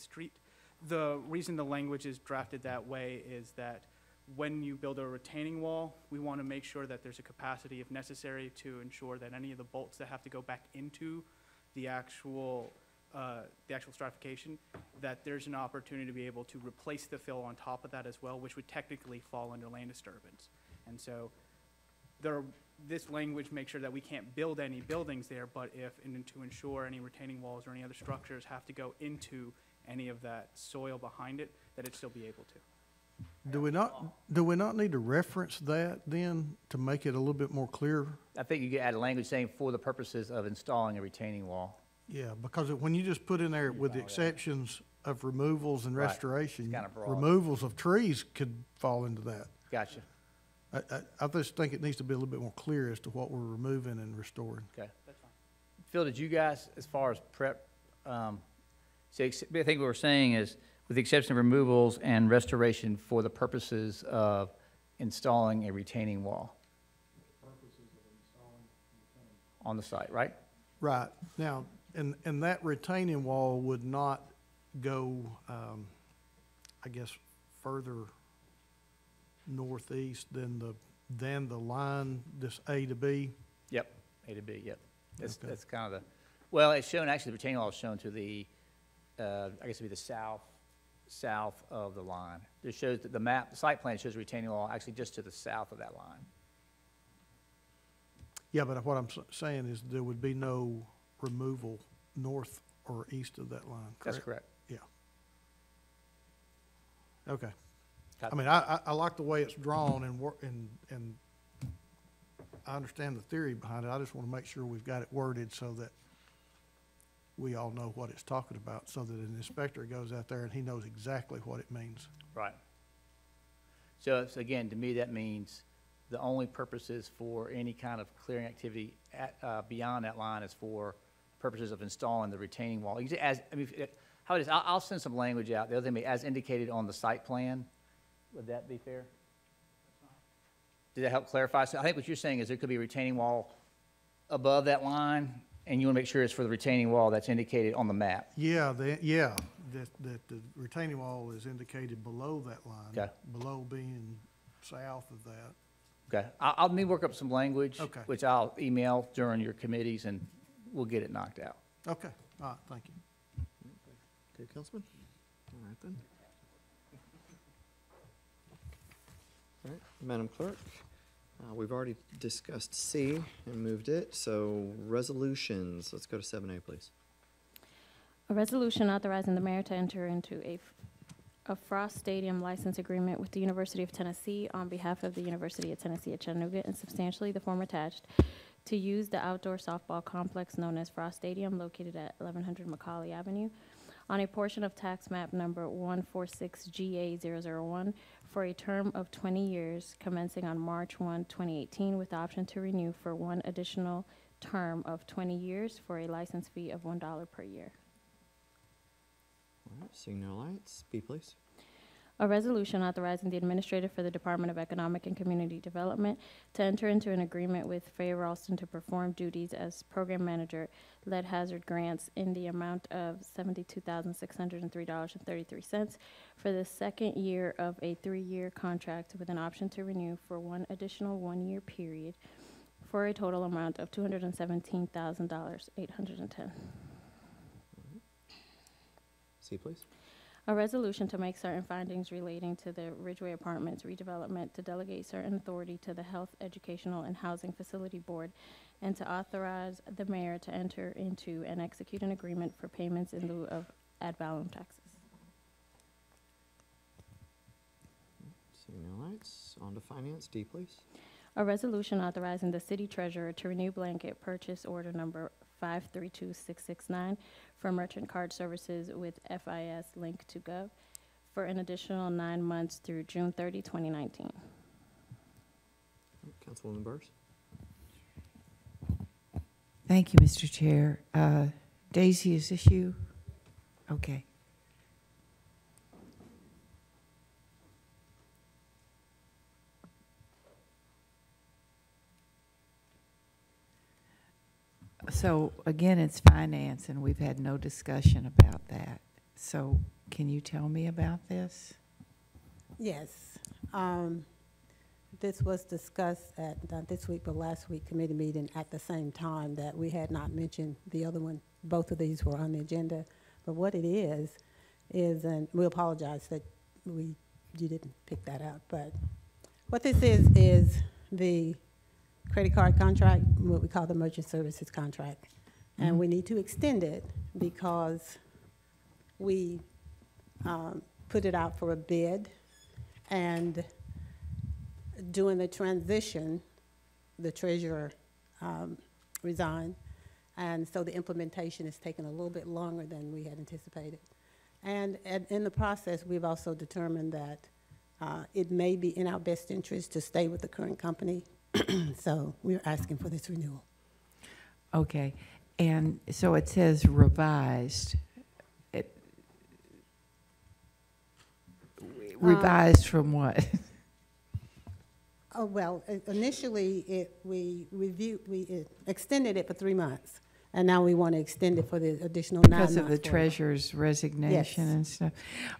street. The reason the language is drafted that way is that when you build a retaining wall, we want to make sure that there's a capacity, if necessary, to ensure that any of the bolts that have to go back into the actual stratification, that there's an opportunity to be able to replace the fill on top of that as well, which would technically fall under land disturbance. And so this language makes sure that we can't build any buildings there, but to ensure any retaining walls or any other structures have to go into any of that soil behind it, that it still be able to. Do we not need to reference that then to make it a little bit more clear? I think you could add a language saying for the purposes of installing a retaining wall. Yeah, because when you just put in there with the exceptions of removals and Right. restoration, It's kinda broad. removals of trees could fall into that. Gotcha. I just think it needs to be a little bit more clear as to what we're removing and restoring. Okay. That's fine. Phil, did you guys, as far as prep, I think what we're saying is, with the exception of removals and restoration for the purposes of installing a retaining wall. On the site, right? Right. Now, and that retaining wall would not go, I guess, further northeast than the line, this A to B? Yep, A to B, yep. Okay. That's kind of the, well, it's shown, actually, the retaining wall is shown to the, I guess it'd be the south of the line. It shows that the site plan shows retaining wall actually just to the south of that line. Yeah, but what I'm saying is there would be no removal north or east of that line, correct? That's correct. Yeah. Okay. Got I mean, I like the way it's drawn and I understand the theory behind it. I just want to make sure we've got it worded so that we all know what it's talking about, so that an inspector goes out there and he knows exactly what it means. Right. So again, to me, that means the only purposes for any kind of clearing activity beyond that line is for purposes of installing the retaining wall. How it is, I'll send some language out. The other thing, as indicated on the site plan, would that be fair? Did that help clarify? So I think what you're saying is there could be a retaining wall above that line, and you want to make sure it's for the retaining wall that's indicated on the map. Yeah, that the retaining wall is indicated below that line. Okay. Below being south of that. Okay, I'll need to work up some language, Okay. which I'll email during your committees, and we'll get it knocked out. Okay, all right, thank you. Okay, Councilman? All right, then. All right, Madam Clerk, we've already discussed C and moved it, so resolutions, let's go to 7A, please. A resolution authorizing the mayor to enter into a Frost Stadium license agreement with the University of Tennessee on behalf of the University of Tennessee at Chattanooga and substantially the form attached to use the outdoor softball complex known as Frost Stadium located at 1100 Macaulay Avenue on a portion of tax map number 146GA001 for a term of 20 years commencing on March 1, 2018 with the option to renew for one additional term of 20 years for a license fee of $1 per year. All right, seeing no lights, B, please. A resolution authorizing the administrator for the Department of Economic and Community Development to enter into an agreement with Faye Ralston to perform duties as program manager, lead hazard grants in the amount of $72,603.33 for the second year of a 3-year contract with an option to renew for one additional 1-year period for a total amount of $217,810. C, please. A resolution to make certain findings relating to the Ridgeway Apartments redevelopment, to delegate certain authority to the Health, Educational, and Housing Facility Board, and to authorize the mayor to enter into and execute an agreement for payments in lieu of ad valorem taxes. Seeing no lights, on to finance, D, please. A resolution authorizing the city treasurer to renew blanket purchase order number 532669 for merchant card services with FIS Link to Gov for an additional 9 months through June 30, 2019. All right, Councilwoman Burrs. Thank you, Mr. Chair. Daisy, is this you? Okay. So again, it's finance, and we've had no discussion about that. So can you tell me about this? Yes. This was discussed at, not this week, but last week committee meeting at the same time that we had not mentioned the other one. Both of these were on the agenda. But what it is, and we apologize that you didn't pick that up, but what this is the credit card contract, what we call the merchant services contract. And we need to extend it because we put it out for a bid, and during the transition, the treasurer resigned, and so the implementation has taken a little bit longer than we had anticipated. And in the process, we've also determined that it may be in our best interest to stay with the current company, so we're asking for this renewal. Okay, and so it says revised. Revised from what? Oh, well, initially, we extended it for 3 months, and now we want to extend it for the additional 9 months. Because of the for- treasurer's resignation Yes. and stuff?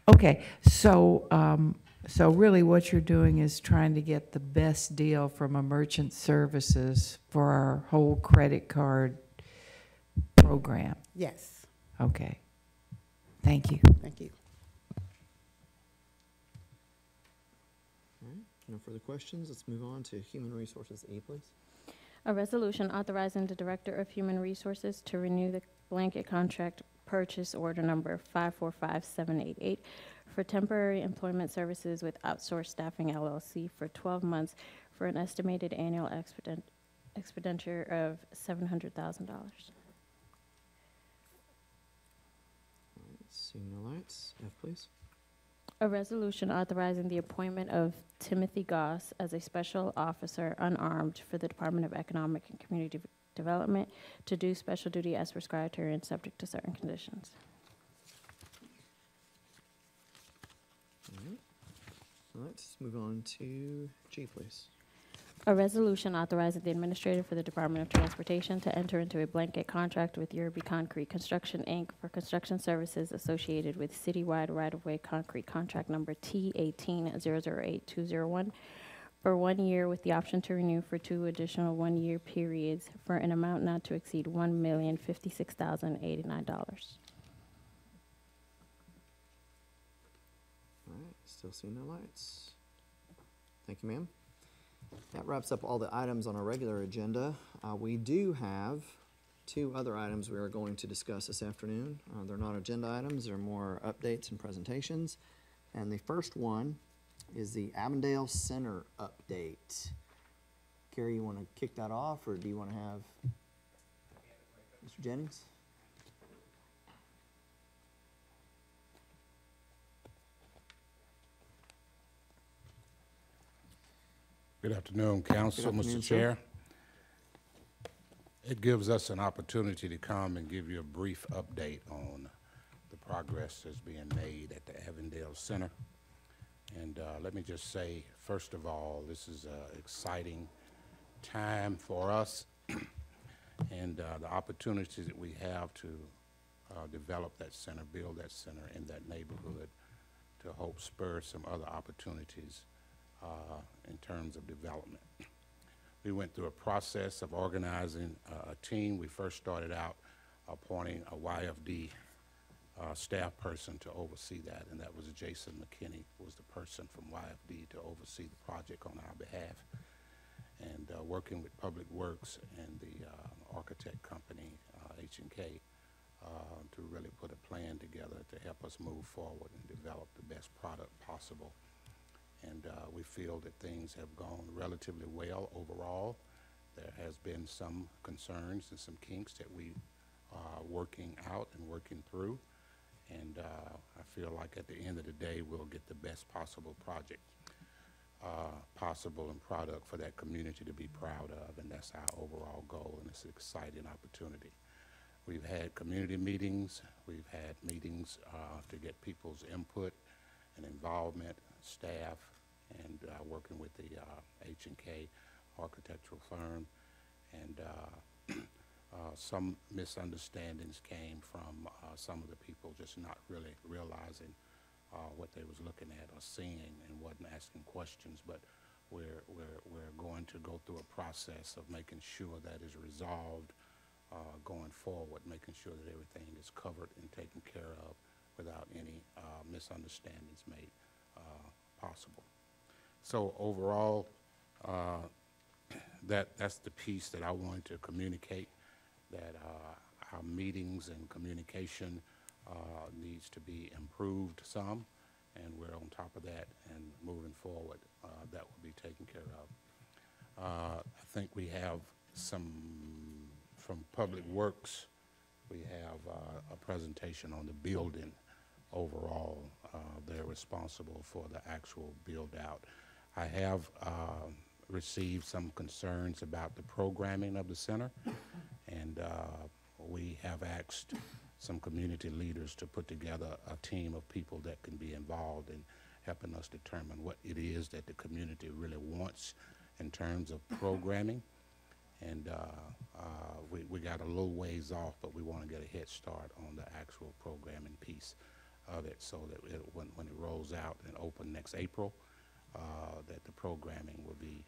Okay, so, so really what you're doing is trying to get the best deal from a merchant services for our whole credit card program? Yes, Okay, thank you. thank you. All right, no further questions. Let's move on to Human Resources E, please. A resolution authorizing the Director of Human Resources to renew the blanket contract purchase order number 545788 for temporary employment services with Outsourced Staffing LLC for 12 months for an estimated annual expenditure of $700,000. All right, seeing no lights. F, please. A resolution authorizing the appointment of Timothy Goss as a special officer unarmed for the Department of Economic and Community Development to do special duty as prescribed herein, subject to certain conditions. All right. All right, let's move on to G, please. A resolution authorizing the administrator for the Department of Transportation to enter into a blanket contract with Yerby Concrete Construction, Inc. for construction services associated with citywide right-of-way concrete contract number T18008201 for 1 year with the option to renew for 2 additional 1-year periods for an amount not to exceed $1,056,089. All right, still seeing no lights. Thank you, ma'am. That wraps up all the items on our regular agenda. We do have 2 other items we are going to discuss this afternoon. They're not agenda items, they're more updates and presentations. And the first one is the Avondale Center update. Carrie, you want to kick that off, or do you want to have Mr. Jennings? Good afternoon, Council, Good afternoon, Mr. sir. Chair. It gives us an opportunity to come and give you a brief update on the progress that's being made at the Avondale Center. And let me just say, first of all, this is an exciting time for us and the opportunities that we have to develop that center, build that center in that neighborhood to hope spur some other opportunities in terms of development. We went through a process of organizing a team. We first started out appointing a YFD staff person to oversee that, and that was Jason McKinney, who was the person from YFD to oversee the project on our behalf, and working with Public Works and the architect company, H&K, to really put a plan together to help us move forward and develop the best product possible. And we feel that things have gone relatively well overall. There has been some concerns and some kinks that we are working out and working through. And I feel like at the end of the day, we'll get the best possible project possible and product for that community to be proud of. And that's our overall goal, and it's an exciting opportunity. We've had community meetings. We've had meetings to get people's input and involvement, staff, and working with the H&K architectural firm. And Some misunderstandings came from some of the people just not really realizing what they was looking at or seeing and wasn't asking questions. But we're going to go through a process of making sure that is resolved going forward, making sure that everything is covered and taken care of without any misunderstandings made possible. So overall, that's the piece that I wanted to communicate, that our meetings and communication needs to be improved some, and we're on top of that, and moving forward, that will be taken care of. I think we have some, from Public Works, we have a presentation on the building overall. They're responsible for the actual build-out. I have received some concerns about the programming of the center, and we have asked some community leaders to put together a team of people that can be involved in helping us determine what it is that the community really wants in terms of programming. And we got a little ways off, but we want to get a head start on the actual programming piece of it, so that when it rolls out and open next April, that the programming will be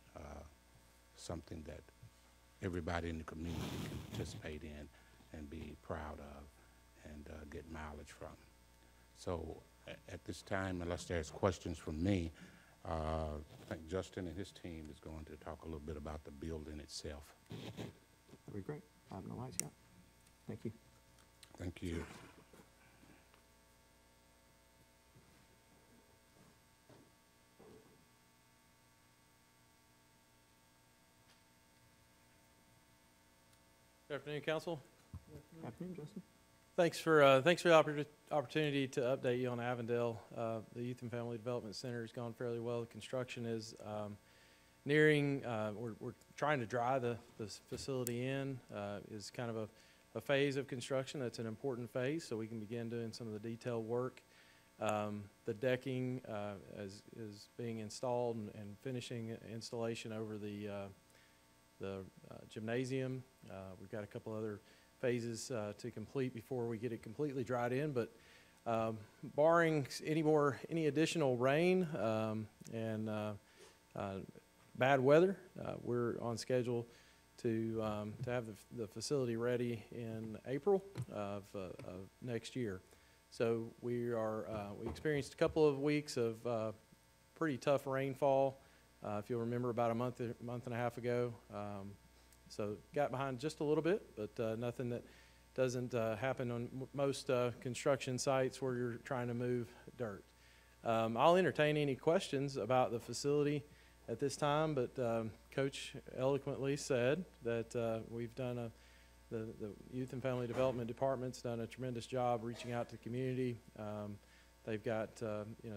something that everybody in the community can participate in and be proud of and get mileage from. So at this time, unless there's questions from me, I think Justin and his team is going to talk a little bit about the building itself. That'd be great. I have no lights yet. Thank you. Thank you. Good afternoon, Council. Afternoon, Justin. Thanks for the opportunity to update you on Avondale. The Youth and Family Development Center has gone fairly well. The construction is nearing. We're trying to dry the facility in. Is kind of a phase of construction that's an important phase, so we can begin doing some of the detailed work. The decking is being installed and finishing installation over the gymnasium. We've got a couple other phases to complete before we get it completely dried in, but barring any additional rain and bad weather, we're on schedule to have the facility ready in April of next year. So we experienced a couple of weeks of pretty tough rainfall. If you'll remember, about a month and a half ago. So got behind just a little bit, but nothing that doesn't happen on most construction sites where you're trying to move dirt. I'll entertain any questions about the facility at this time, but Coach eloquently said that we've done the Youth and Family Development Department's done a tremendous job reaching out to the community. They've got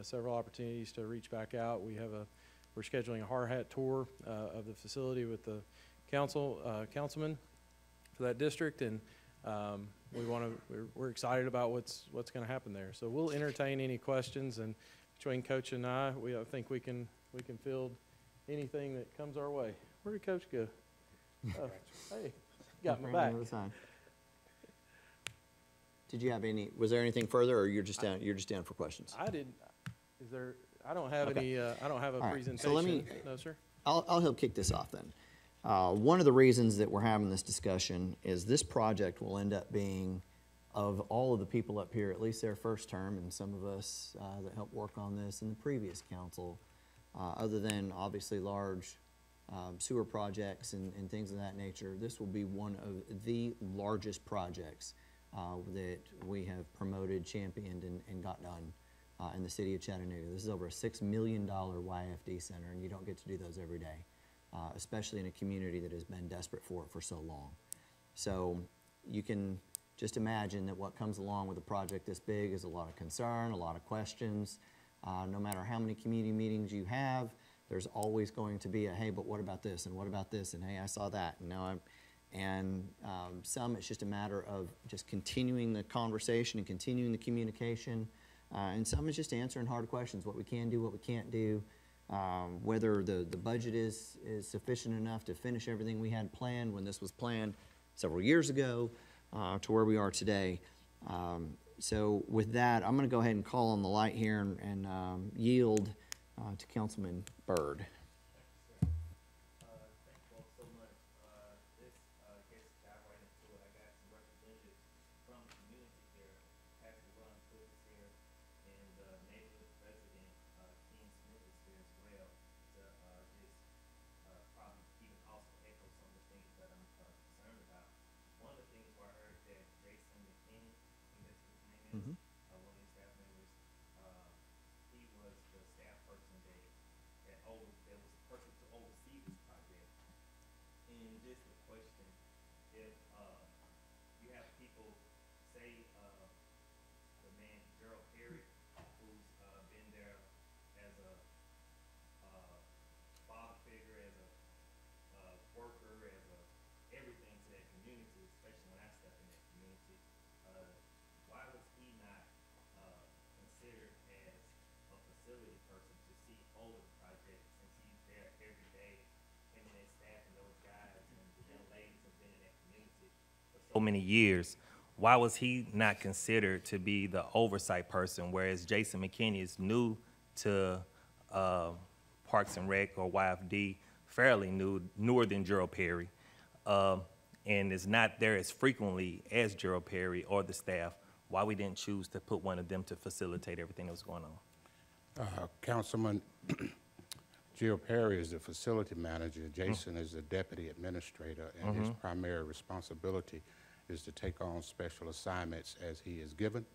several opportunities to reach back out. We're scheduling a hard hat tour of the facility with the councilman for that district, and we're excited about what's going to happen there. So we'll entertain any questions, and between Coach and I think we can field anything that comes our way. Where did Coach go? Oh, hey, got my back. Did you have was there anything further, or you're just down for questions? I didn't. Is there? I don't have any. I don't have a presentation. So let me. No, sir. I'll help kick this off then. One of the reasons that we're having this discussion is this project will end up being, of all of the people up here, at least their first term, and some of us that helped work on this in the previous council, other than obviously large sewer projects and things of that nature, this will be one of the largest projects that we have promoted, championed, and got done in the city of Chattanooga. This is over a $6 million YFD center, and you don't get to do those every day, especially in a community that has been desperate for it for so long. So you can just imagine that what comes along with a project this big is a lot of concern, a lot of questions. No matter how many community meetings you have, there's always going to be a, hey, but what about this, and what about this, and hey, I saw that, and now some it's just a matter of just continuing the conversation and continuing the communication, and some is just answering hard questions, what we can do, what we can't do, whether the budget is sufficient enough to finish everything we had planned when this was planned several years ago to where we are today. So with that, I'm going to go ahead and call on the light here and yield to Councilman Byrd. So many years, why was he not considered to be the oversight person, whereas Jason McKinney is new to Parks and Rec or YFD, fairly newer than Gerald Perry, and is not there as frequently as Gerald Perry or the staff? Why we didn't choose to put one of them to facilitate everything that was going on? Councilman, Gerald Perry is the facility manager. Jason is the deputy administrator, and his primary responsibility is to take on special assignments as he is given,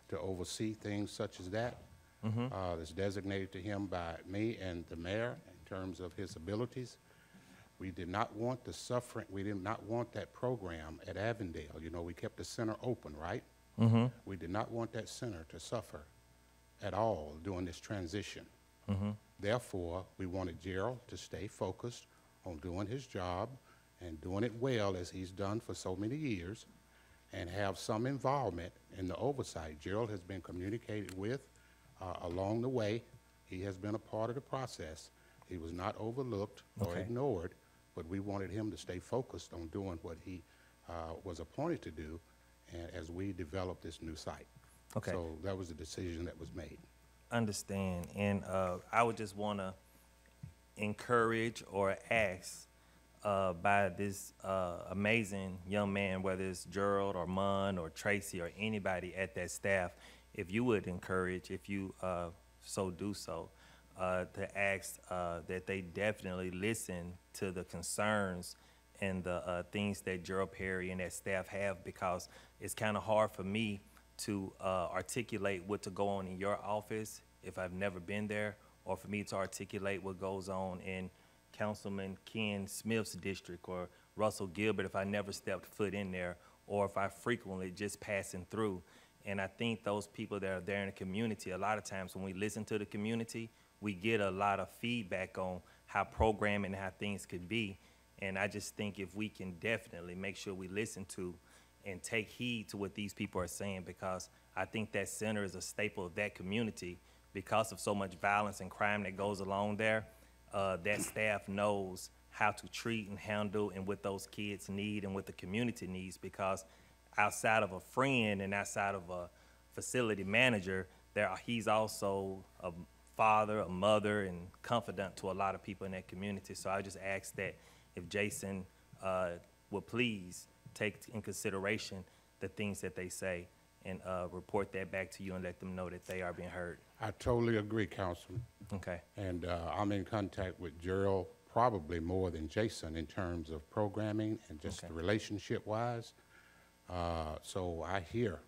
to oversee things such as that. That's designated to him by me and the mayor in terms of his abilities. We did not want the suffering, we did not want that program at Avondale. You know, we kept the center open, right? We did not want that center to suffer at all during this transition. Therefore, we wanted Gerald to stay focused on doing his job and doing it well as he's done for so many years, and have some involvement in the oversight. Gerald has been communicated with along the way. He has been a part of the process. He was not overlooked or ignored, but we wanted him to stay focused on doing what he was appointed to do, and as we develop this new site. Okay. So that was the decision that was made. Understand, and I would just want to encourage or ask by this amazing young man, whether it's Gerald or Munn or Tracy or anybody at that staff, if you would encourage, if you so do so, to ask that they definitely listen to the concerns and the things that Gerald Perry and that staff have, because it's kind of hard for me to articulate what to go on in your office if I've never been there, or for me to articulate what goes on in Councilman Ken Smith's district or Russell Gilbert if I never stepped foot in there, or if I frequently just passing through. And I think those people that are there in the community, a lot of times when we listen to the community, we get a lot of feedback on how programming and how things could be. And I just think if we can definitely make sure we listen to and take heed to what these people are saying, because I think that center is a staple of that community because of so much violence and crime that goes along there. That staff knows how to treat and handle and what those kids need and what the community needs, because outside of a friend and outside of a facility manager, he's also a father, a mother, and confidant to a lot of people in that community. So I just ask that if Jason would please take in consideration the things that they say and report that back to you and let them know that they are being heard. I totally agree, Councilman. Okay. And I'm in contact with Gerald probably more than Jason in terms of programming and just relationship-wise. So I hear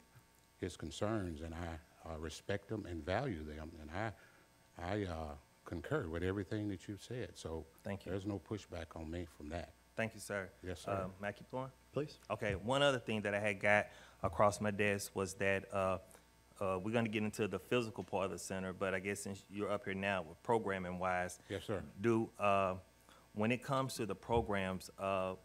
his concerns, and I respect them and value them, and I concur with everything that you've said. So thank you. There's no pushback on me from that. Thank you, sir. Yes, sir. May I keep going? Please. Okay, one other thing that I had got across my desk was that we're going to get into the physical part of the center, but I guess since you're up here now with programming-wise, Yes, sir. When it comes to the programs,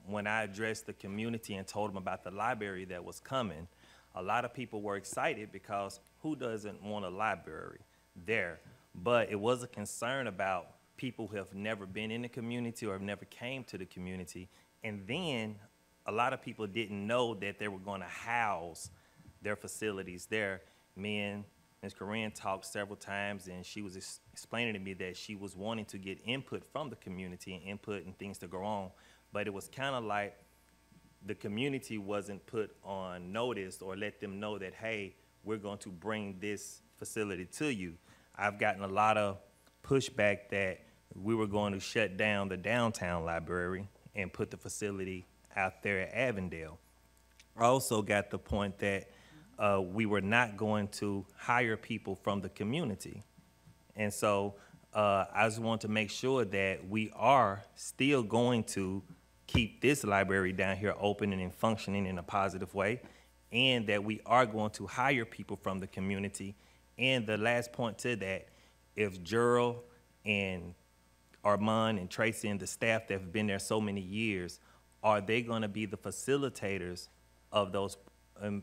when I addressed the community and told them about the library that was coming, a lot of people were excited because who doesn't want a library there? But it was a concern about people who have never been in the community or have never came to the community. And then a lot of people didn't know that they were going to house their facilities there. Me and Ms. Corinne talked several times, and she was explaining to me that she was wanting to get input from the community and input and things to go on, but it was kind of like the community wasn't put on notice or let them know that, hey, we're going to bring this facility to you. I've gotten a lot of pushback that we were going to shut down the downtown library and put the facility out there at Avondale. I also got the point that we were not going to hire people from the community. And so I just want to make sure that we are still going to keep this library down here open and functioning in a positive way, and that we are going to hire people from the community. And the last point to that, if Gerald and Armand and Tracy and the staff that have been there so many years, are they going to be the facilitators of those?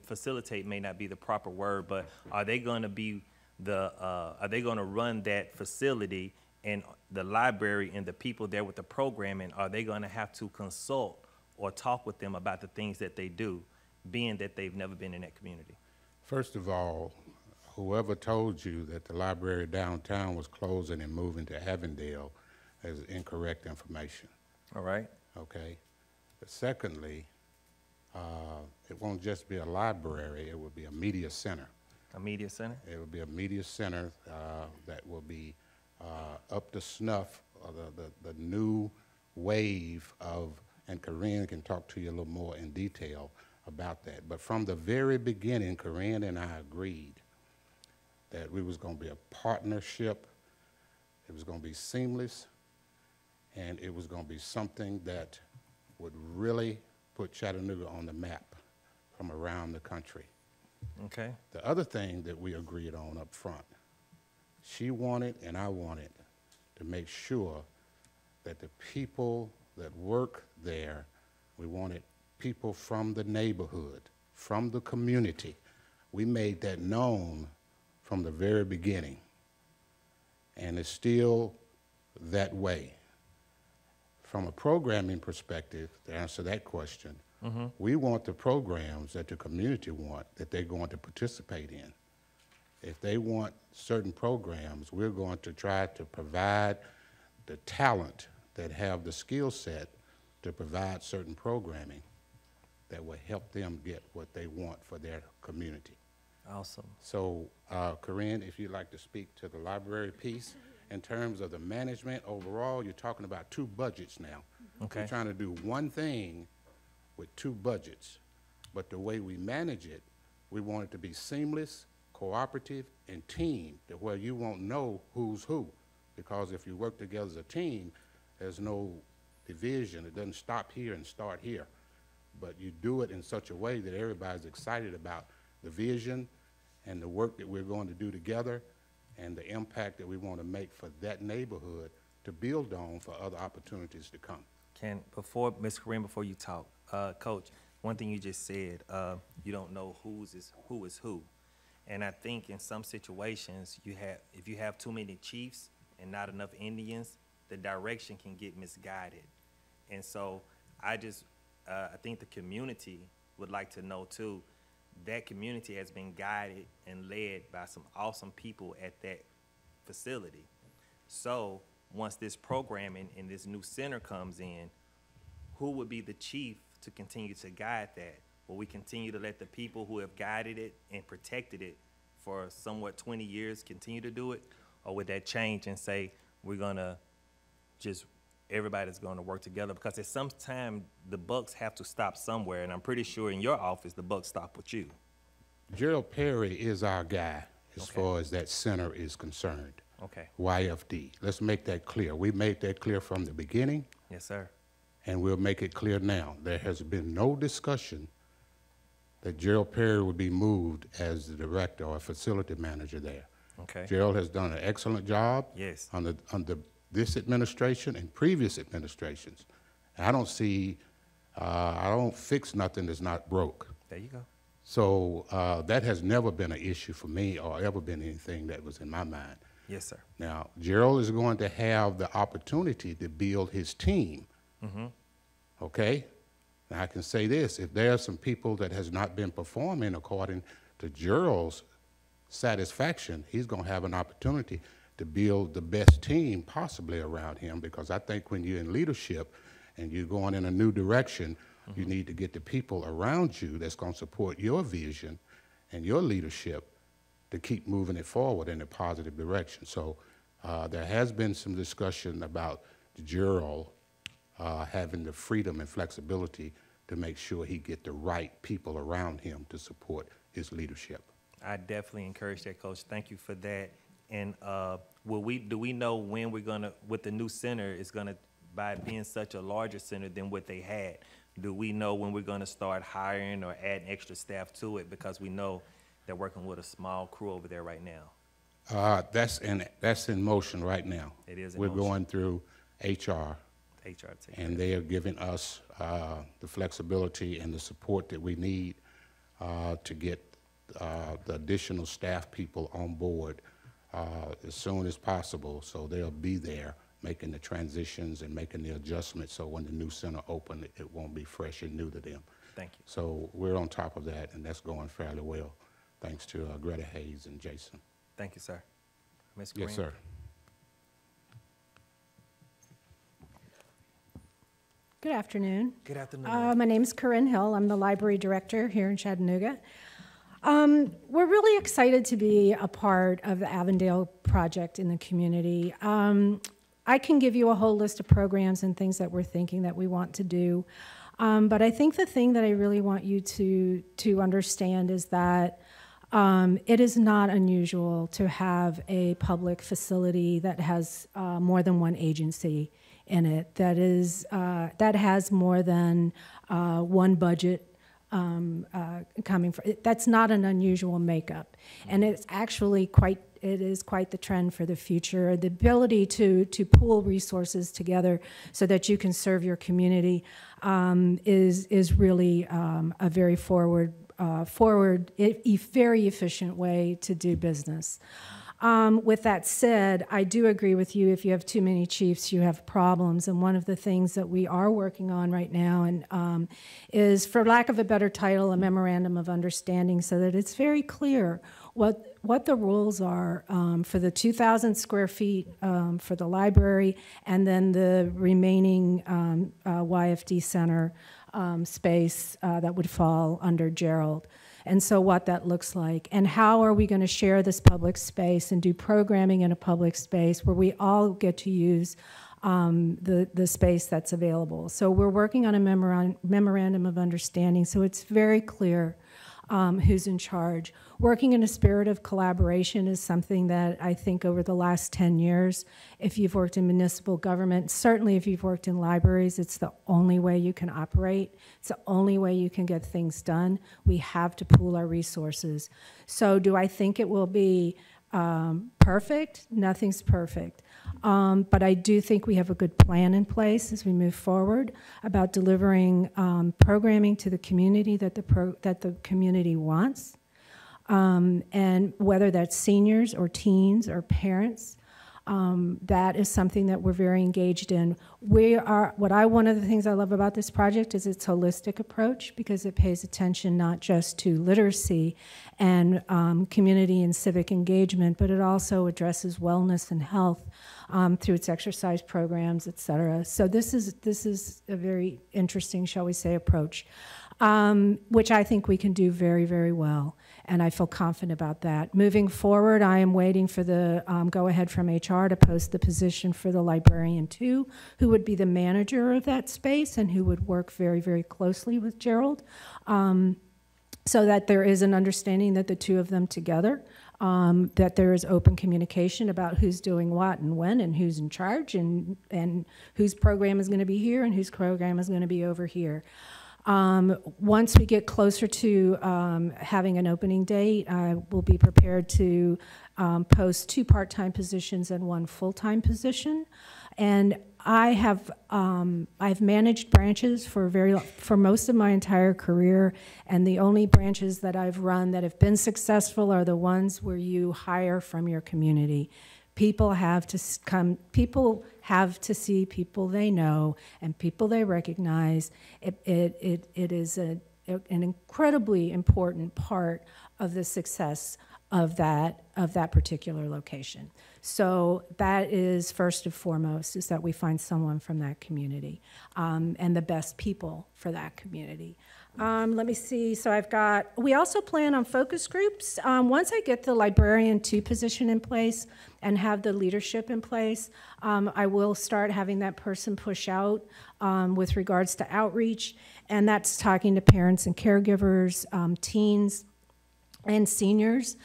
Facilitate may not be the proper word, but are they going to be are they going to run that facility, and the library and the people there with the programming, are they going to have to consult or talk with them about the things that they do, being that they've never been in that community? First of all, whoever told you that the library downtown was closing and moving to Avondale is incorrect information, All right. okay? Secondly, it won't just be a library, it will be a media center. A media center? It will be a media center that will be up to snuff, the new wave of, and Corinne can talk to you a little more in detail about that. But from the very beginning, Corinne and I agreed that we was going to be a partnership, it was going to be seamless, and it was going to be something that would really put Chattanooga on the map from around the country. Okay. The other thing that we agreed on up front, she wanted and I wanted to make sure that the people that work there, we wanted people from the neighborhood, from the community. We made that known from the very beginning, and it's still that way. From a programming perspective, to answer that question, we want the programs that the community want, that they're going to participate in. If they want certain programs, we're going to try to provide the talent that have the skill set to provide certain programming that will help them get what they want for their community. Awesome. So, Corinne, if you'd like to speak to the library piece, in terms of the management overall, you're talking about two budgets now. Okay. We're trying to do one thing with two budgets, but the way we manage it, we want it to be seamless, cooperative, and team, to where you won't know who's who. Because if you work together as a team, there's no division. It doesn't stop here and start here. But you do it in such a way that everybody's excited about the vision and the work that we're going to do together and the impact that we want to make for that neighborhood to build on for other opportunities to come. Before, Ms. Corinne, before you talk, Coach, one thing you just said, you don't know who is who. And I think in some situations, if you have too many chiefs and not enough Indians, the direction can get misguided. And so I think the community would like to know too, that community has been guided and led by some awesome people at that facility. So once this programming and this new center comes in, who would be the chief to continue to guide that? Will we continue to let the people who have guided it and protected it for somewhat 20 years continue to do it? Or would that change and say, we're gonna just, everybody's gonna work together? Because at some time, the bucks have to stop somewhere, and I'm pretty sure in your office, the bucks stop with you. Gerald Perry is our guy as far as that center is concerned. Okay. YFD. Let's make that clear. We made that clear from the beginning, Yes, sir. and we'll make it clear now. There has been no discussion that Gerald Perry would be moved as the director or facility manager there. Okay. Gerald has done an excellent job Yes. under this administration and previous administrations. And I don't see, I don't fix nothing that's not broke. There you go. So that has never been an issue for me or ever been anything that was in my mind. Yes, sir. Now, Gerald is going to have the opportunity to build his team, okay? And I can say this, if there are some people that has not been performing according to Gerald's satisfaction, he's going to have an opportunity to build the best team possibly around him, because I think when you're in leadership and you're going in a new direction, you need to get the people around you that's going to support your vision and your leadership to keep moving it forward in a positive direction. So there has been some discussion about Gerald having the freedom and flexibility to make sure he get the right people around him to support his leadership. I definitely encourage that, Coach. Thank you for that. And do we know when we're gonna, with the new center, is gonna, by being such a larger center than what they had, do we know when we're gonna start hiring or adding extra staff to it? Because we know they're working with a small crew over there right now. That's in motion right now. It is in We're motion. going through HR, and they are giving us the flexibility and the support that we need to get the additional staff people on board as soon as possible, so they'll be there making the transitions and making the adjustments, so when the new center open, it won't be fresh and new to them. Thank you. So we're on top of that, and that's going fairly well, thanks to Greta Hayes and Jason. Thank you, sir. Ms. Green? Yes, sir. Good afternoon. Good afternoon. My name is Corinne Hill. I'm the library director here in Chattanooga. We're really excited to be a part of the Avondale project in the community. I can give you a whole list of programs and things that we're thinking that we want to do. But I think the thing that I really want you to understand is that it is not unusual to have a public facility that has more than one agency in it, that has more than one budget coming from. That's not an unusual makeup, and it's actually quite the trend for the future. The ability to pool resources together so that you can serve your community is really a very very efficient way to do business. With that said, I do agree with you. If you have too many chiefs, you have problems. And one of the things that we are working on right now is, for lack of a better title, a memorandum of understanding, so that it's very clear what the rules are for the 2,000 square feet for the library, and then the remaining YFD Center space that would fall under Gerald. And so what that looks like, and how are we going to share this public space and do programming in a public space where we all get to use the space that's available. So we're working on a memorandum of understanding, so it's very clear who's in charge. Working in a spirit of collaboration is something that I think over the last 10 years, if you've worked in municipal government, certainly if you've worked in libraries, it's the only way you can operate. It's the only way you can get things done. We have to pool our resources. So do I think it will be perfect? Nothing's perfect. But I do think we have a good plan in place as we move forward about delivering programming to the community that the community wants. And whether that's seniors or teens or parents, that is something that we're very engaged in. One of the things I love about this project is its holistic approach, because it pays attention not just to literacy and community and civic engagement, but it also addresses wellness and health through its exercise programs, et cetera. So this is a very interesting, shall we say, approach, which I think we can do very, very well. And I feel confident about that. Moving forward, I am waiting for the go-ahead from HR to post the position for the librarian too, who would be the manager of that space and who would work very, very closely with Gerald, so that there is an understanding that the two of them together, that there is open communication about who's doing what and when and who's in charge and whose program is going to be here and whose program is going to be over here. Once we get closer to having an opening date, I will be prepared to post 2 part-time positions and 1 full-time position. And I've managed branches for most of my entire career, and the only branches that I've run that have been successful are the ones where you hire from your community. People have to people have to see people they know and people they recognize. It is an incredibly important part of the success of that particular location. So that is first and foremost, is that we find someone from that community, and the best people for that community. Let me see, so we also plan on focus groups. Once I get the librarian 2 position in place and have the leadership in place, I will start having that person push out with regards to outreach, and that's talking to parents and caregivers, teens, and seniors.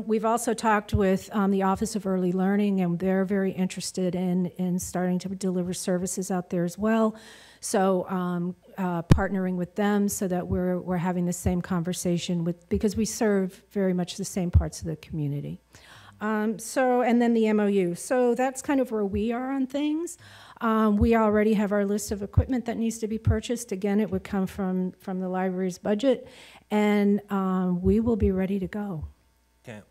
We've also talked with the Office of Early Learning, and they're very interested in starting to deliver services out there as well. So partnering with them so that we're having the same conversation because we serve very much the same parts of the community. And then the MOU. So that's kind of where we are on things. We already have our list of equipment that needs to be purchased. Again, it would come from the library's budget, and we will be ready to go. Have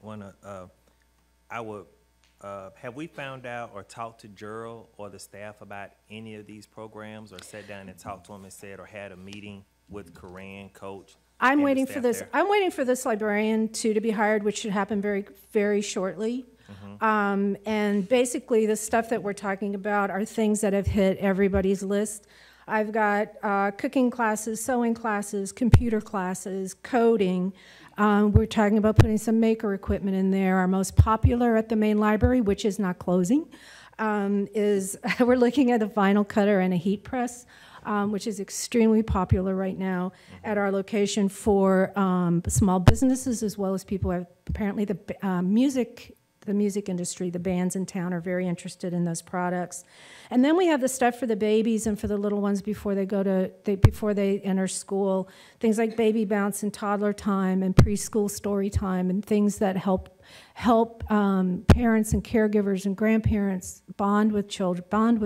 we found out or talked to Gerald or the staff about any of these programs, or sat down and talked to them and said, or had a meeting with Corinne, Coach? I'm waiting for this. I'm waiting for this librarian to be hired, which should happen very, very shortly. And basically, the stuff that we're talking about are things that have hit everybody's list. I've got cooking classes, sewing classes, computer classes, coding. We're talking about putting some maker equipment in there. Our most popular at the main library, which is not closing, is we're looking at a vinyl cutter and a heat press, which is extremely popular right now at our location for small businesses, as well as people who have apparently the music industry, the bands in town are very interested in those products. And then we have the stuff for the babies and for the little ones before they enter school, things like baby bounce and toddler time and preschool story time, and things that help parents and caregivers and grandparents bond with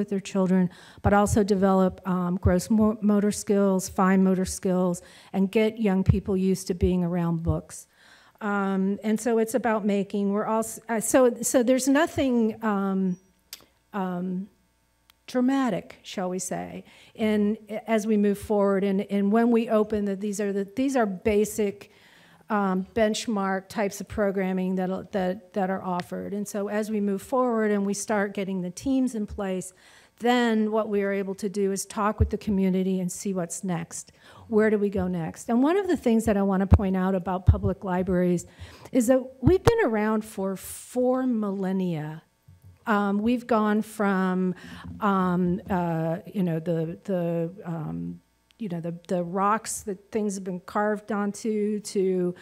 their children, but also develop gross motor skills, fine motor skills, and get young people used to being around books. And so it's about making. We're also so there's nothing dramatic, shall we say, as we move forward. And when we open that, these are basic benchmark types of programming that are offered. And so as we move forward and we start getting the teams in place, then what we are able to do is talk with the community and see what's next. Where do we go next? And one of the things that I want to point out about public libraries is that we've been around for 4 millennia. We've gone from, the rocks that things have been carved onto, to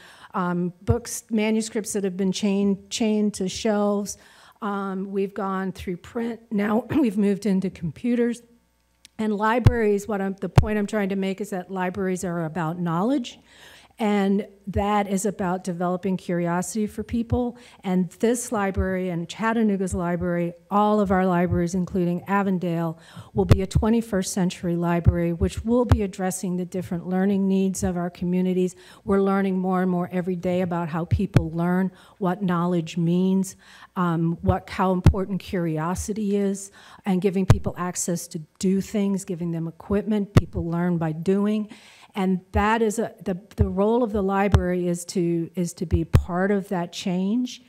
books, manuscripts that have been chained to shelves. We've gone through print. Now we've moved into computers. And libraries, the point I'm trying to make is that libraries are about knowledge, and that is about developing curiosity for people. And this library and Chattanooga's library, all of our libraries, including Avondale, will be a 21st century library, which will be addressing the different learning needs of our communities. We're learning more and more every day about how people learn, what knowledge means, how important curiosity is, and giving people access to do things, giving them equipment. People learn by doing. And that is the role of the library is to be part of that change,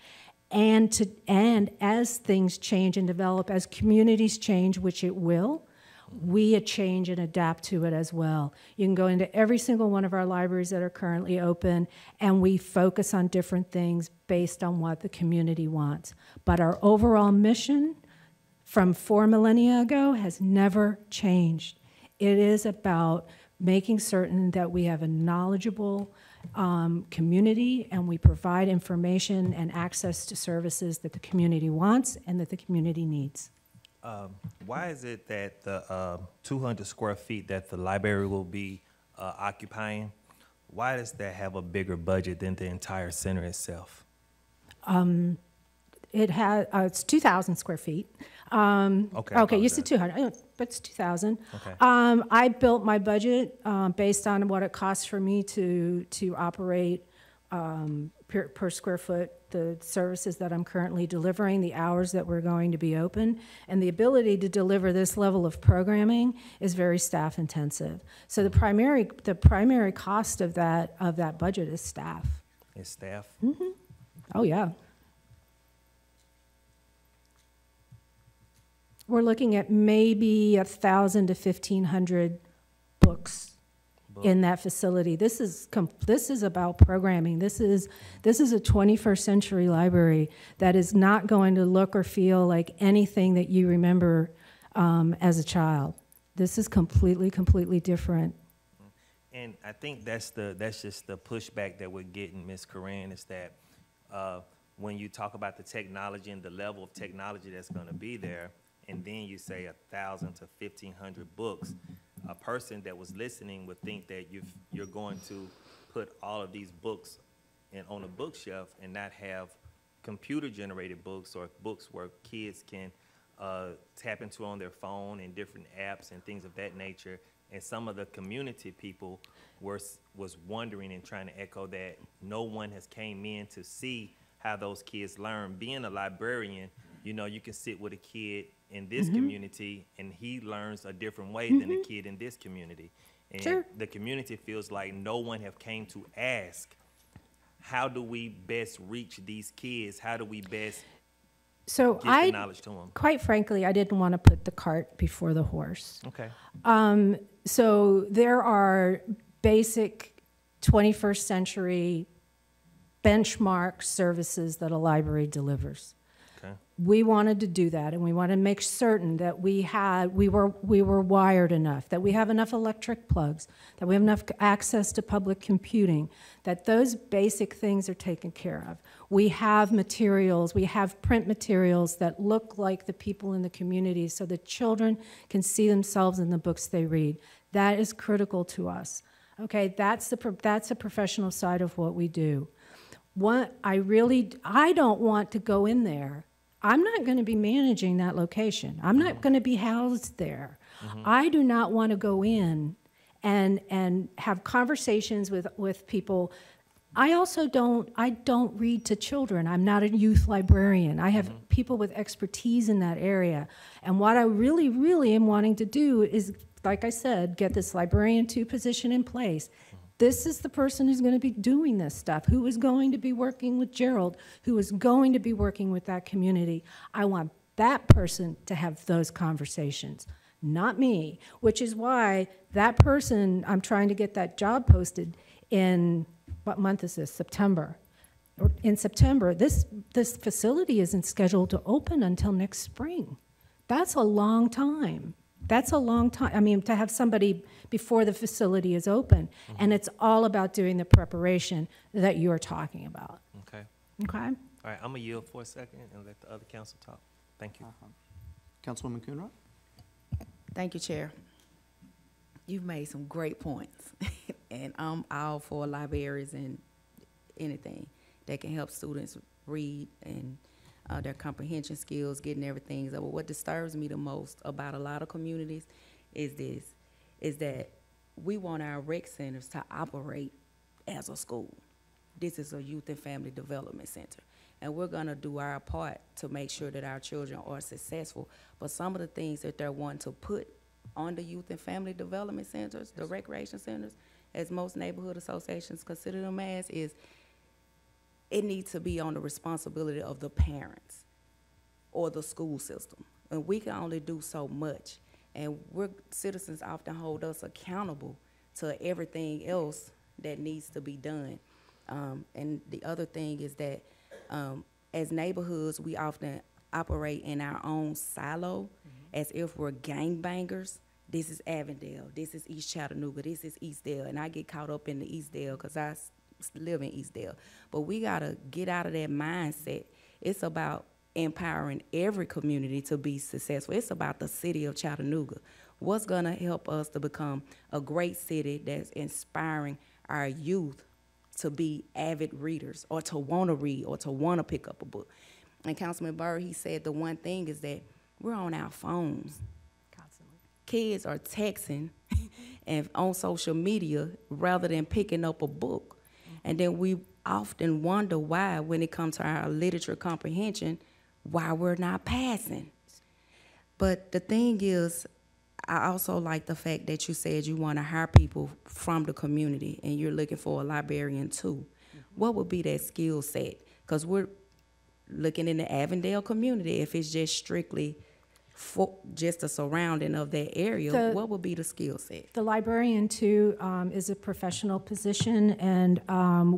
and as things change and develop, as communities change, which it will, we change and adapt to it as well. You can go into every single one of our libraries that are currently open, and we focus on different things based on what the community wants. But our overall mission from 4 millennia ago has never changed. It is about making certain that we have a knowledgeable community, and we provide information and access to services that the community wants and that the community needs. Why is it that the 200 square feet that the library will be occupying, why does that have a bigger budget than the entire center itself? It's 2,000 square feet. Okay, you said 200, but it's 2,000. Okay. I built my budget based on what it costs for me to operate per square foot, the services that I'm currently delivering, the hours that we're going to be open, and the ability to deliver this level of programming is very staff intensive. So the primary cost of that budget is staff. Is staff? Oh, yeah. We're looking at maybe 1,000 to 1,500 books in that facility. This is about programming. This is a 21st century library that is not going to look or feel like anything that you remember as a child. This is completely different. And I think that's just the pushback that we're getting, Ms. Corinne, is that when you talk about the technology and the level of technology that's going to be there, and then you say 1,000 to 1,500 books, a person that was listening would think that you're going to put all of these books on a bookshelf and not have computer-generated books or books where kids can tap into on their phone and different apps and things of that nature. And some of the community people was wondering and trying to echo that no one has came in to see how those kids learn. Being a librarian, you know, you can sit with a kid in this community and he learns a different way than the kid in this community. And the community feels like no one have came to ask, how do we best reach these kids? How do we best get the knowledge to them? Quite frankly, I didn't want to put the cart before the horse. Okay. So there are basic 21st century benchmark services that a library delivers. Okay. We wanted to do that, and we wanted to make certain that we were wired enough, that we have enough electric plugs, that we have enough access to public computing, that those basic things are taken care of. We have materials, we have print materials that look like the people in the community so the children can see themselves in the books they read. That is critical to us. Okay, that's the professional side of what we do. I don't want to go in there. I'm not going to be managing that location. I'm not going to be housed there. I do not want to go in and have conversations with people. I don't read to children. I'm not a youth librarian. I have people with expertise in that area. And what I really, really am wanting to do is, like I said, get this librarian 2 position in place. This is the person who's going to be doing this stuff, who is going to be working with Gerald, who is going to be working with that community. I want that person to have those conversations, not me, which is why that person, I'm trying to get that job posted in, what month is this, September. In September, this facility isn't scheduled to open until next spring. That's a long time. That's a long time. I mean, to have somebody before the facility is open, and it's all about doing the preparation that you're talking about. Okay. Okay? All right, I'm gonna yield for a second and let the other council talk. Thank you. Councilwoman Coonrod? Thank you, Chair. You've made some great points, and I'm all for libraries and anything that can help students read and their comprehension skills, getting everything. So what disturbs me the most about a lot of communities is that we want our rec centers to operate as a school. This is a youth and family development center. And we're gonna do our part to make sure that our children are successful. But some of the things that they're wanting to put on the youth and family development centers, the recreation centers, as most neighborhood associations consider them as, is it needs to be on the responsibility of the parents or the school system. And we can only do so much. And citizens often hold us accountable to everything else that needs to be done. And the other thing is that as neighborhoods, we often operate in our own silo as if we're gangbangers. This is Avondale, this is East Chattanooga, this is Eastdale. And I get caught up in the Eastdale because I live in Eastdale. But we gotta get out of that mindset. It's about empowering every community to be successful. It's about the city of Chattanooga. What's gonna help us to become a great city that's inspiring our youth to be avid readers or to wanna read or to wanna pick up a book. And Councilman Burr, he said the one thing is that we're on our phones. Kids are texting and on social media rather than picking up a book. And then we often wonder why, when it comes to our literature comprehension, why we're not passing. But the thing is, I also like the fact that you said you want to hire people from the community and you're looking for a librarian too. What would be that skill set? Because we're looking in the Avondale community, if it's just strictly for just a surrounding of that area, what would be the skill set? The librarian, too, is a professional position, and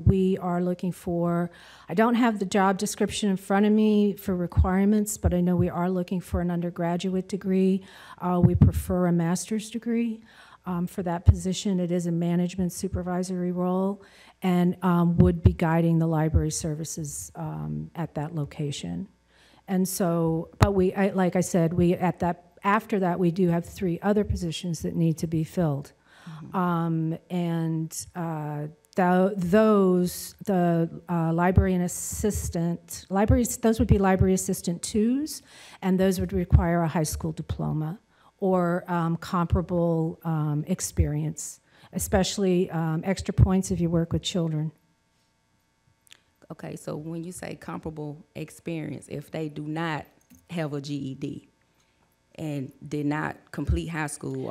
we are looking for, I don't have the job description in front of me for requirements, but I know we are looking for an undergraduate degree. We prefer a master's degree for that position. It is a management supervisory role, and would be guiding the library services at that location. And so, but like I said, after that, we do have 3 other positions that need to be filled. The librarian assistant, those would be library assistant 2s, and those would require a high school diploma or comparable experience, especially extra points if you work with children. Okay, so when you say comparable experience, if they do not have a GED and did not complete high school,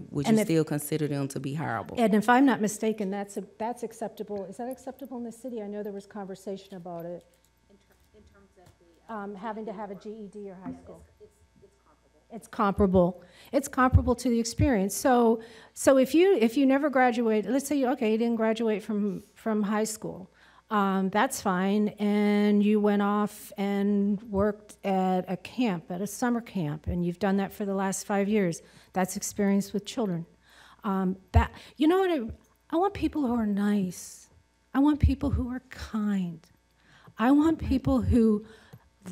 would you still consider them to be hireable? And if I'm not mistaken, that's acceptable. Is that acceptable in the city? I know there was conversation about it. In terms of having to have a GED or high school. It's comparable. It's comparable to the experience. So if you never graduate, let's say you didn't graduate from high school. That's fine, and you went off and worked at a camp, at a summer camp, and you've done that for the last 5 years. That's experience with children. You know what? I want people who are nice. I want people who are kind. I want people who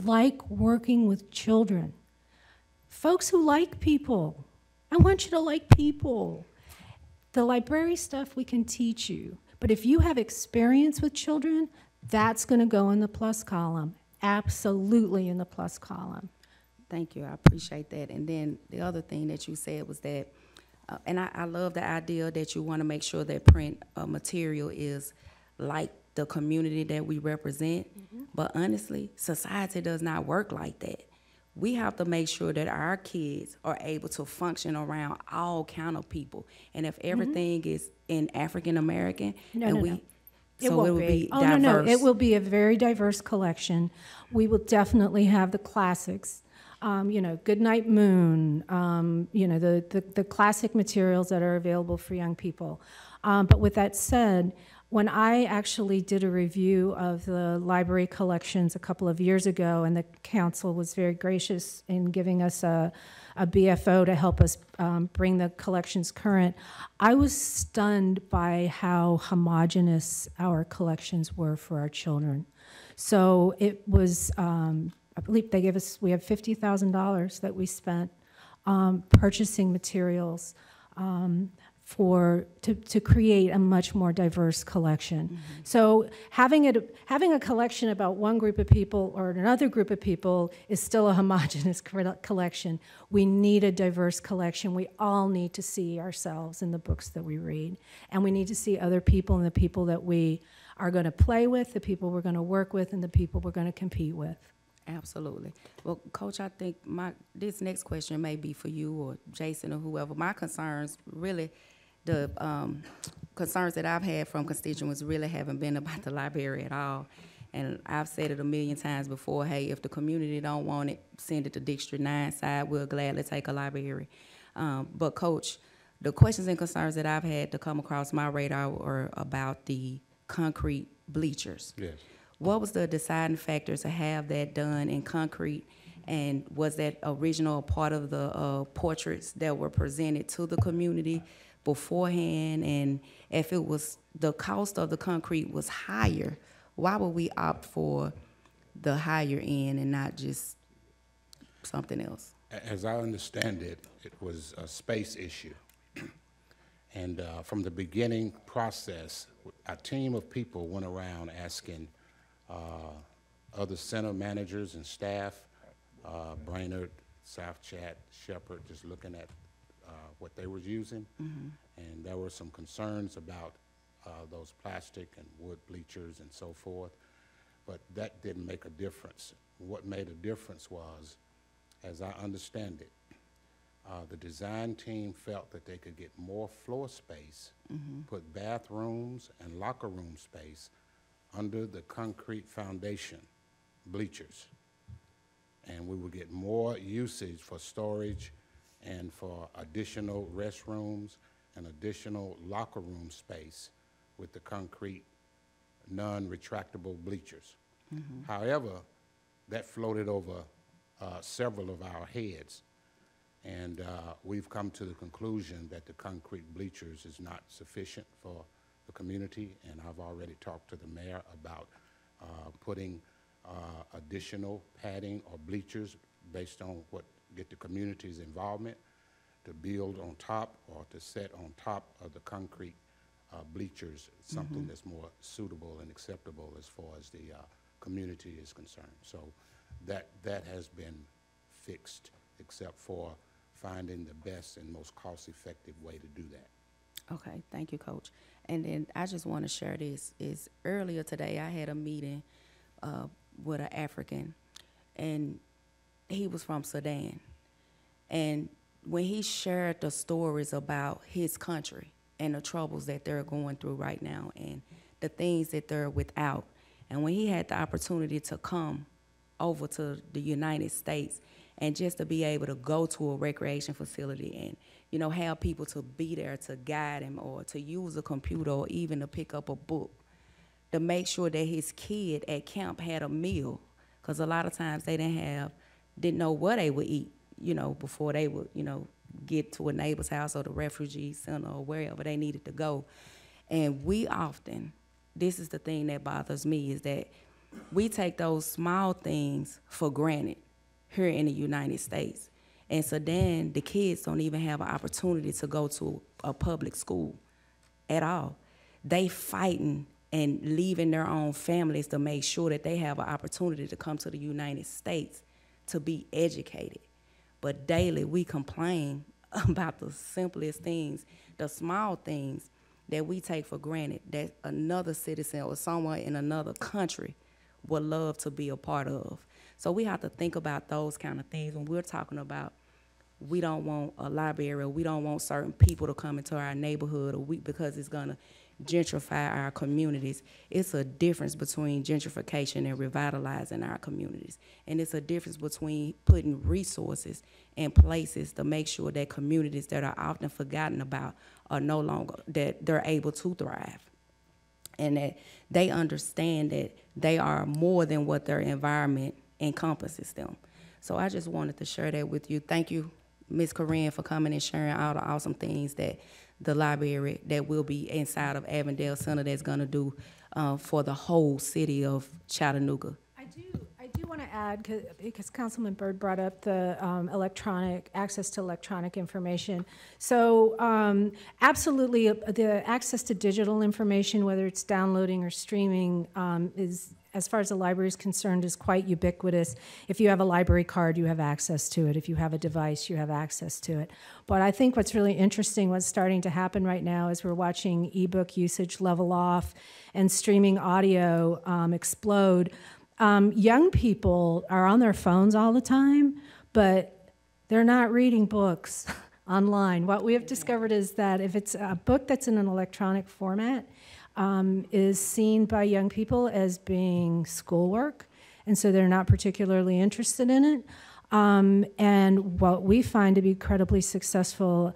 like working with children. Folks who like people. I want you to like people. The library stuff we can teach you. But if you have experience with children, that's going to go in the plus column, absolutely in the plus column. Thank you, I appreciate that. And then the other thing that you said was that, and I love the idea that you want to make sure that print material is like the community that we represent. But honestly, society does not work like that. We have to make sure that our kids are able to function around all kind of people. And if everything is in African American, it would be diverse. No, it will be a very diverse collection. We will definitely have the classics, Goodnight Moon, the classic materials that are available for young people. But with that said, when I actually did a review of the library collections a couple of years ago, and the council was very gracious in giving us a BFO to help us bring the collections current, I was stunned by how homogeneous our collections were for our children. So it was, I believe we have $50,000 that we spent purchasing materials to create a much more diverse collection. So having a collection about one group of people or another group of people is still a homogeneous collection. We need a diverse collection. We all need to see ourselves in the books that we read, and we need to see other people and the people that we are going to play with, the people we're going to work with, and the people we're going to compete with. Absolutely. Well, Coach, I think this next question may be for you or Jason or whoever. My concerns really, the concerns that I've had from constituents really haven't been about the library at all. And I've said it a million times before, hey, if the community don't want it, send it to District 9 side, we'll gladly take a library. But Coach, the questions and concerns that I've had to come across my radar were about the concrete bleachers. Yes. What was the deciding factor to have that done in concrete? And was that original part of the portraits that were presented to the community beforehand? And if it was, the cost of the concrete was higher, why would we opt for the higher end and not just something else? As I understand it, it was a space issue. And from the beginning process, a team of people went around asking other center managers and staff, Brainerd, South Chat, Shepherd, just looking at what they were using. And there were some concerns about those plastic and wood bleachers and so forth, but that didn't make a difference. What made a difference was, as I understand it, the design team felt that they could get more floor space, put bathrooms and locker room space under the concrete foundation bleachers. And we would get more usage for storage and for additional restrooms and additional locker room space with the concrete non-retractable bleachers. However, that floated over several of our heads. And we've come to the conclusion that the concrete bleachers is not sufficient for the community, and I've already talked to the mayor about putting additional padding or bleachers based on what get the community's involvement to build on top or to set on top of the concrete bleachers, something that's more suitable and acceptable as far as the community is concerned. So that has been fixed, except for finding the best and most cost-effective way to do that. Okay, thank you, Coach. And then I just want to share this, is earlier today I had a meeting with an African, and he was from Sudan. And when he shared the stories about his country and the troubles that they're going through right now and the things that they're without, and when he had the opportunity to come over to the United States and just to be able to go to a recreation facility and, you know, have people to be there to guide him or to use a computer or even to pick up a book, to make sure that his kid at camp had a meal, because a lot of times they didn't know what they would eat, you know, before they would, you know, get to a neighbor's house or the refugee center or wherever they needed to go. And we often, this is the thing that bothers me, is that we take those small things for granted here in the United States. In Sudan, the kids don't even have an opportunity to go to a public school at all. They fighting and leaving their own families to make sure that they have an opportunity to come to the United States to be educated. But daily we complain about the simplest things, the small things that we take for granted that another citizen or someone in another country would love to be a part of. So we have to think about those kind of things when we're talking about we don't want a library, or we don't want certain people to come into our neighborhood, or because it's gonna gentrify our communities. It's a difference between gentrification and revitalizing our communities. And it's a difference between putting resources in places to make sure that communities that are often forgotten about are no longer, that they're able to thrive. And that they understand that they are more than what their environment encompasses them. So I just wanted to share that with you. Thank you, Ms. Corinne, for coming and sharing all the awesome things that the library that will be inside of Avondale Center that's gonna do for the whole city of Chattanooga. I do want to add, because Councilman Byrd brought up the access to electronic information. So absolutely, the access to digital information, whether it's downloading or streaming, is, as far as the library is concerned, is quite ubiquitous. If you have a library card, you have access to it. If you have a device, you have access to it. But I think what's really interesting, what's starting to happen right now, is we're watching ebook usage level off and streaming audio explode. Young people are on their phones all the time, but they're not reading books online. What we have discovered is that if it's a book that's in an electronic format, is seen by young people as being schoolwork, and so they're not particularly interested in it. And what we find to be incredibly successful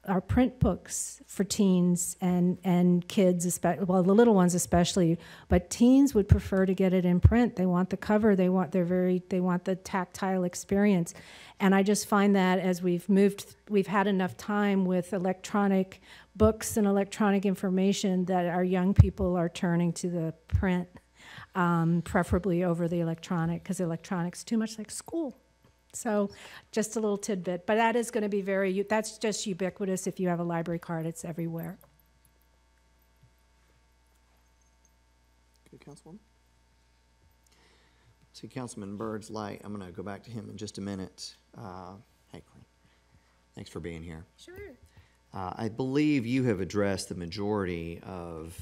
are print books for teens and kids, well, the little ones especially, but teens would prefer to get it in print. They want the cover, they want the tactile experience. And I just find that as we've had enough time with electronic books and electronic information that our young people are turning to the print, preferably over the electronic, because electronic's too much like school. So just a little tidbit, but that is going to be that's just ubiquitous. If you have a library card, it's everywhere. Good, Councilwoman. See Councilman Byrd's light. I'm going to go back to him in just a minute. Hey, Corinne. Thanks for being here. Sure. I believe you have addressed the majority of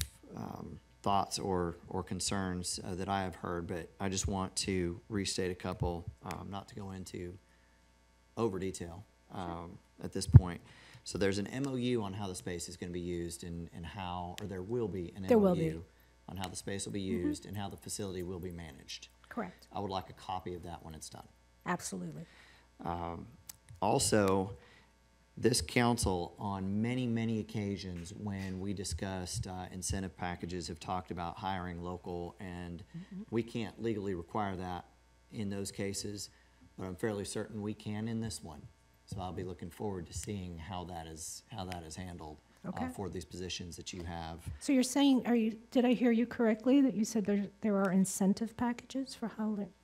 thoughts or concerns that I have heard, but I just want to restate a couple, not to go into over detail at this point. So there's an MOU on how the space is going to be used and how, or there will be an There will MOU be. on how the space will be used and how the facility will be managed. Correct. I would like a copy of that when it's done. Absolutely. Also, this council, on many, many occasions, when we discussed incentive packages, have talked about hiring local, and we can't legally require that in those cases, but I'm fairly certain we can in this one. So I'll be looking forward to seeing how that is handled Okay. for these positions that you have. So you're saying, did I hear you correctly, that you said there are incentive packages for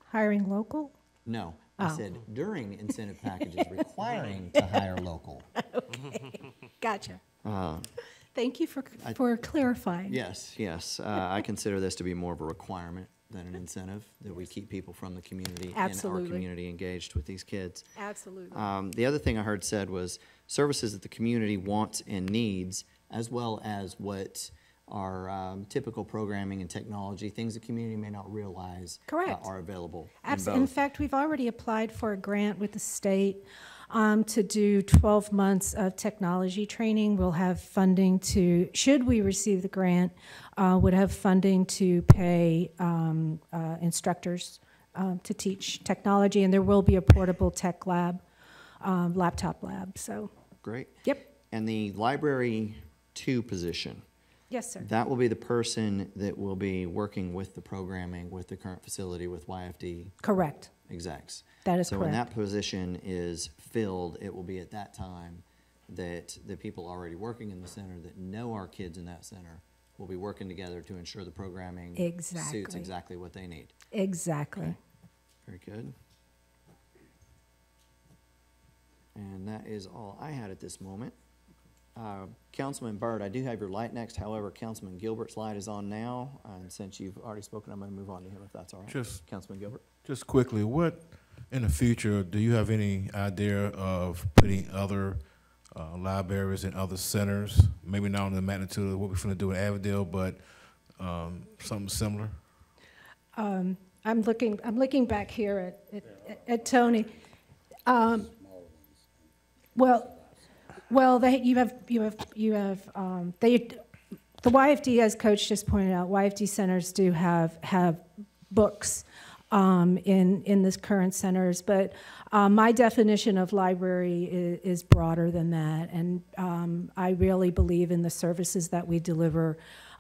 hiring local? No, I Oh. said during incentive packages requiring to hire local. Gotcha. Thank you for clarifying. Yes, yes. I consider this to be more of a requirement than an incentive, that we keep people from the community, in our Absolutely. community, engaged with these kids. Absolutely. The other thing I heard said was services that the community wants and needs, as well as what are typical programming and technology, things the community may not realize Correct. are available in In both. fact, we've already applied for a grant with the state to do 12 months of technology training. We'll have funding to, should we receive the grant, would have funding to pay instructors to teach technology, and there will be a portable tech lab, laptop lab, so, Great. yep. And the library 2 position, Yes, sir. that will be the person that will be working with the programming, with the current facility, with YFD Correct. execs. That is So when that correct. position is filled, it will be at that time that the people already working in the center that know our kids in that center will be working together to ensure the programming suits Exactly. exactly what they need. Exactly. Very good. And that is all I had at this moment. Councilman Byrd, I do have your light next. However, Councilman Gilbert's light is on now. And since you've already spoken, I'm going to move on to him if that's all right. Just- Councilman Gilbert. Just quickly, what, in the future, do you have any idea of putting other libraries in other centers? Maybe not in the magnitude of what we're going to do in Avondale, but something similar? I'm looking back here at Tony. Well, the YFD, as Coach just pointed out, YFD centers do have books in this current centers, but my definition of library is broader than that, and I really believe in the services that we deliver.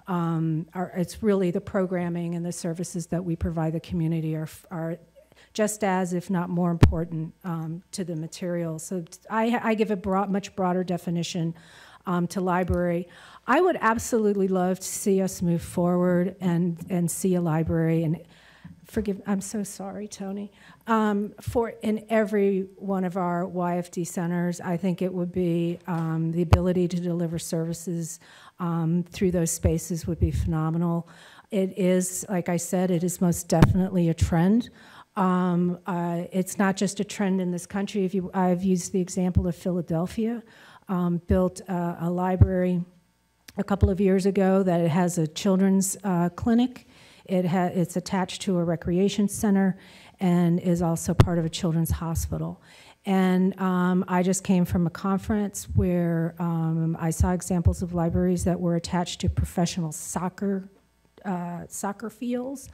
It's really the programming and the services that we provide the community are just as, if not more important, to the material. So I give a much broader definition to library. I would absolutely love to see us move forward and see a library, and I'm so sorry, Tony, in every one of our YFD centers. I think it would be the ability to deliver services through those spaces would be phenomenal. It is, like I said, it is most definitely a trend. It's not just a trend in this country. I've used the example of Philadelphia, built a library a couple of years ago that it has a children's clinic. It's attached to a recreation center and is also part of a children's hospital. And I just came from a conference where I saw examples of libraries that were attached to professional soccer fields.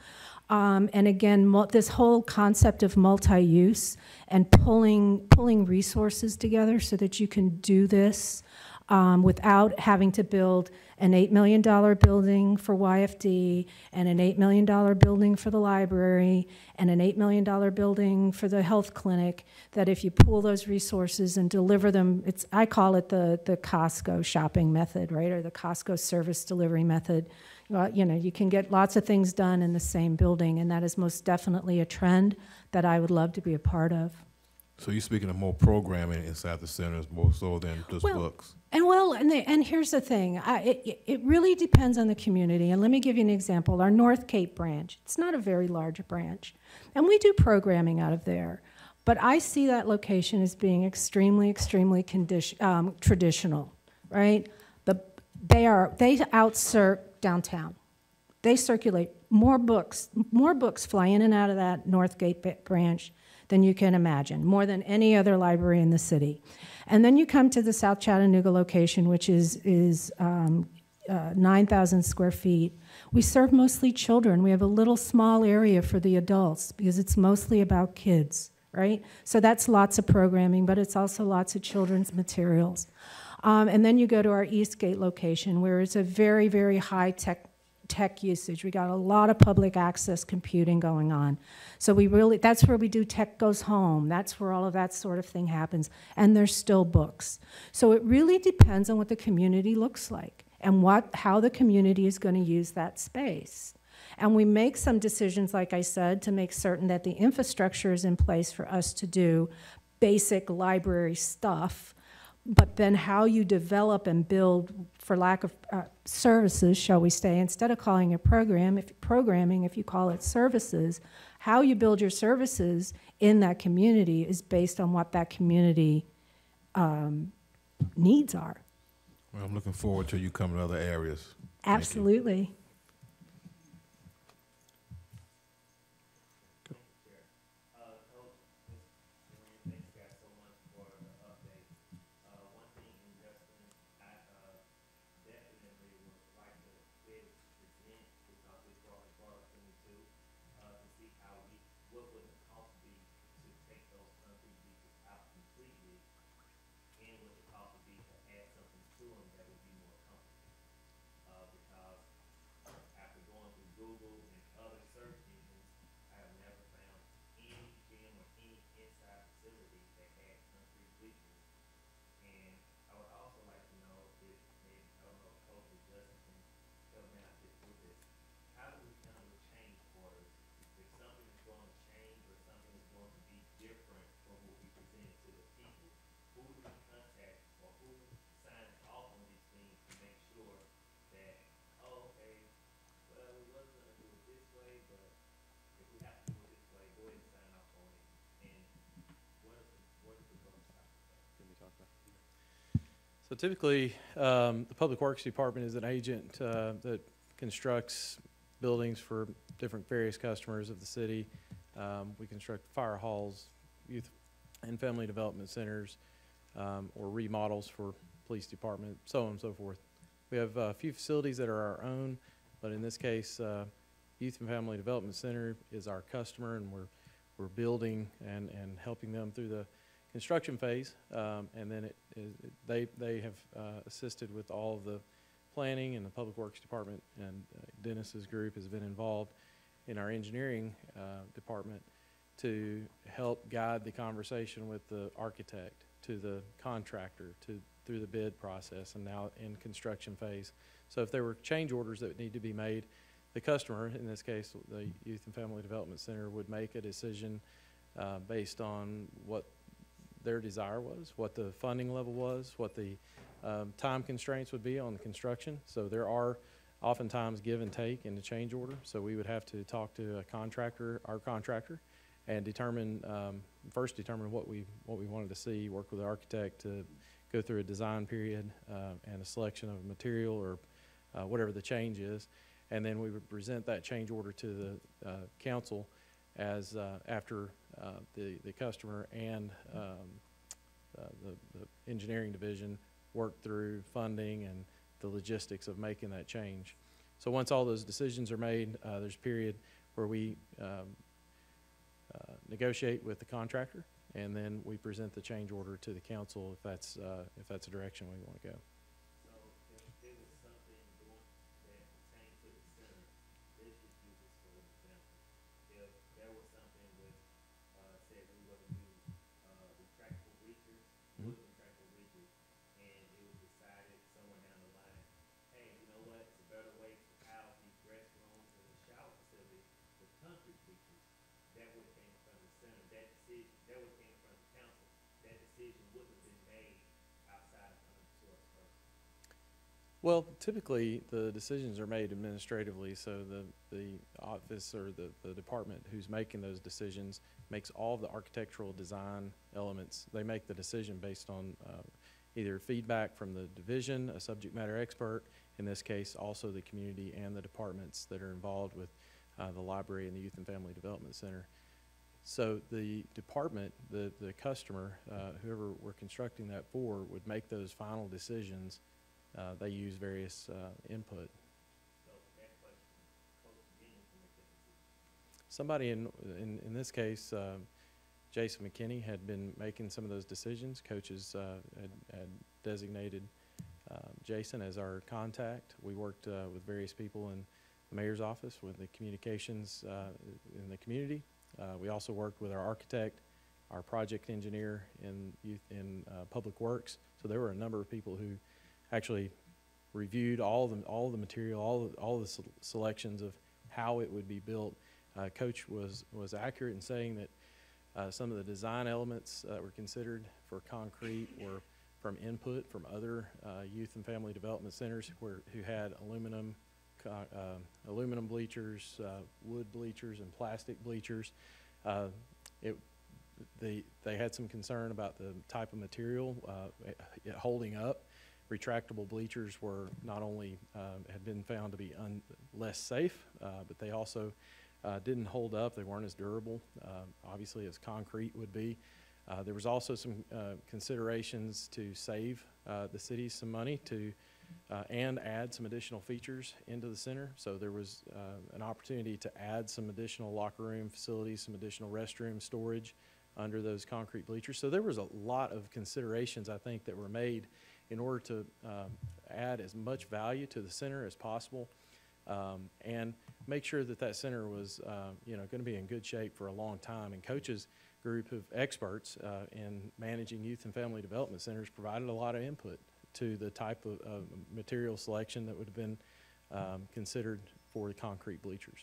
And again, this whole concept of multi-use and pulling resources together so that you can do this without having to build an $8 million building for YFD and an $8 million building for the library and an $8 million building for the health clinic, that if you pool those resources and deliver them, I call it the Costco shopping method, right, or the Costco service delivery method. You can get lots of things done in the same building, and that is most definitely a trend that I would love to be a part of. So you're speaking of more programming inside the centers more so than just books? And here's the thing. It really depends on the community. And let me give you an example. Our North Cape branch, it's not a very large branch. And we do programming out of there. But I see that location as being extremely, extremely traditional. right? They outcirc downtown. They circulate more books fly in and out of that Northgate branch than you can imagine, more than any other library in the city. And then you come to the South Chattanooga location, which is 9,000 square feet. We serve mostly children. We have a little small area for the adults because it's mostly about kids, right? So that's lots of programming, but it's also lots of children's materials. And then you go to our Eastgate location, where it's a very, very high tech usage. We got a lot of public access computing going on. So that's where we do Tech Goes Home. That's where all of that sort of thing happens. And there's still books. So it really depends on what the community looks like and how the community is going to use that space. And we make some decisions, like I said, to make certain that the infrastructure is in place for us to do basic library stuff. But then how you develop and build, for lack of services, shall we say, instead of calling it programming, if you call it services, how you build your services in that community is based on what that community needs are. Well, I'm looking forward to you coming to other areas. Absolutely. So typically, the Public Works Department is an agent that constructs buildings for different various customers of the city. We construct fire halls, youth and family development centers, or remodels for police department, so on and so forth. We have a few facilities that are our own, but in this case, Youth and Family Development Center is our customer, and we're building and helping them through the construction phase, and then they have assisted with all of the planning, and the Public Works Department and Dennis's group has been involved in our engineering department to help guide the conversation with the architect to the contractor through the bid process and now in construction phase. So if there were change orders that need to be made, the customer, in this case the Youth and Family Development Center, would make a decision based on what their desire was, what the funding level was, what the time constraints would be on the construction. So there are oftentimes give and take in the change order. So we would have to talk to our contractor, and determine what we wanted to see, work with the architect to go through a design period and a selection of material or whatever the change is. And then we would present that change order to the council as after the customer and the engineering division work through funding and the logistics of making that change. So once all those decisions are made, there's a period where we negotiate with the contractor, and then we present the change order to the council if that's a direction we want to go. Well, typically the decisions are made administratively, so the office or the department who's making those decisions makes all of the architectural design elements. They make the decision based on either feedback from the division, a subject matter expert, in this case, also the community and the departments that are involved with the library and the Youth and Family Development Center. So the department, the customer, whoever we're constructing that for, would make those final decisions. They use various input. Somebody in this case, Jason McKinney had been making some of those decisions. Coaches had designated Jason as our contact. We worked with various people in the mayor's office with the communications in the community. We also worked with our architect, our project engineer in public works. So there were a number of people who actually reviewed all the material, all the selections of how it would be built. Coach was accurate in saying that some of the design elements that were considered for concrete were from input from other youth and family development centers who had aluminum bleachers, wood bleachers, and plastic bleachers. They had some concern about the type of material holding up. Retractable bleachers were not only had been found to be less safe, but they also didn't hold up. They weren't as durable, obviously, as concrete would be. There was also some considerations to save the city some money and add some additional features into the center. So there was an opportunity to add some additional locker room facilities, some additional restroom storage under those concrete bleachers. So there was a lot of considerations, I think, that were made in order to add as much value to the center as possible, and make sure that that center was going to be in good shape for a long time. And Coach's group of experts in managing youth and family development centers provided a lot of input to the type of material selection that would have been considered for the concrete bleachers.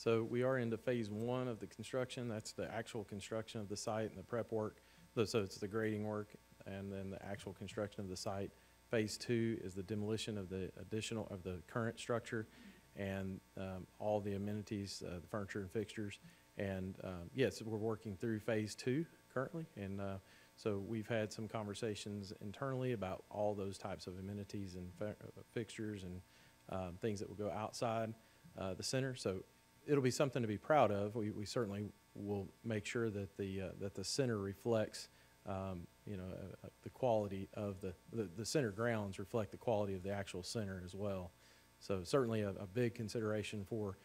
So we are into phase 1 of the construction. That's the actual construction of the site and the prep work. So it's the grading work and then the actual construction of the site. Phase 2 is the demolition of the current structure and all the amenities, the furniture and fixtures. And yes, we're working through phase 2 currently. And so we've had some conversations internally about all those types of amenities and fixtures and things that will go outside the center. So it'll be something to be proud of. We certainly will make sure that the center reflects, the quality of the center grounds reflect the quality of the actual center as well. So certainly a big consideration for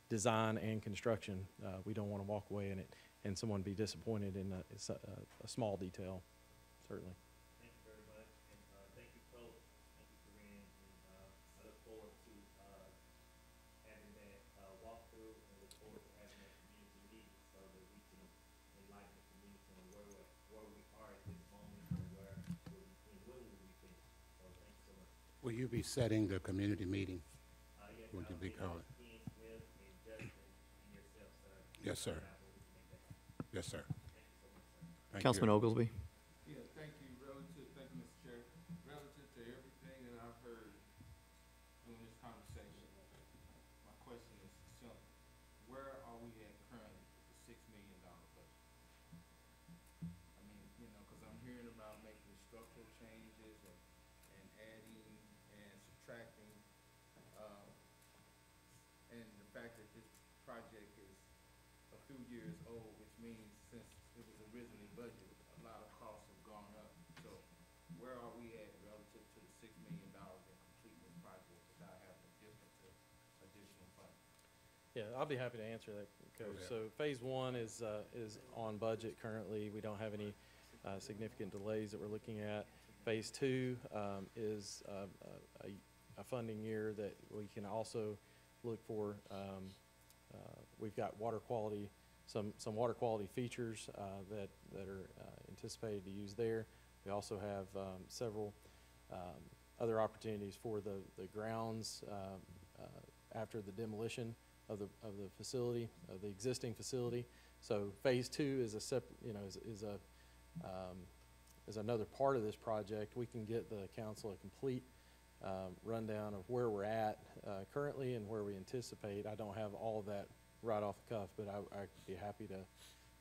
design and construction. We don't want to walk away in it and someone be disappointed in a small detail, certainly. Thank you very much, and thank you, Coach. Thank you, Corinne, and I look forward Will you be setting the community meeting? Would you be calling? Yes, sir. Yes, sir. Thank you. Councilman Oglesby? Yeah, thank you, thank you, Mr. Chair. Relative to everything that I've heard in this conversation, my question is simple. Where are we at currently with the $6 million budget? I mean, you know, because I'm hearing about making structural changes and adding and subtracting, and the fact that this project is a few years old, which means since it was originally budgeted, a lot of costs have gone up. So where are we at relative to the $6 million in completing this project without having to dip into additional funding? Yeah, I'll be happy to answer that, Coach. So phase one is on budget currently. We don't have any significant delays that we're looking at. Phase two is a funding year that we can also look for. We've got water quality, some water quality features that are anticipated to use there. We also have several other opportunities for the grounds after the demolition of the facility, of the existing facility. So phase two is a separate, you know, is another part of this project. We can get the council a complete rundown of where we're at currently and where we anticipate. I don't have all of that right off the cuff, but I'd be happy to,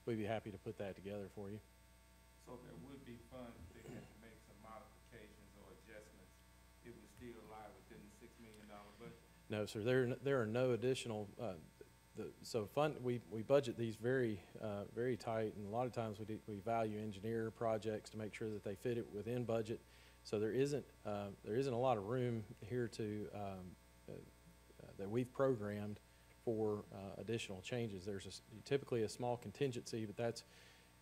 we'd be happy to put that together for you. So there would be funds if they had to make some modifications or adjustments, it would still lie within the $6 million budget? No, sir, there are no additional, we budget these very tight, and a lot of times we value engineer projects to make sure that they fit it within budget. So there isn't a lot of room here to, that we've programmed for additional changes. There's typically a small contingency, but that's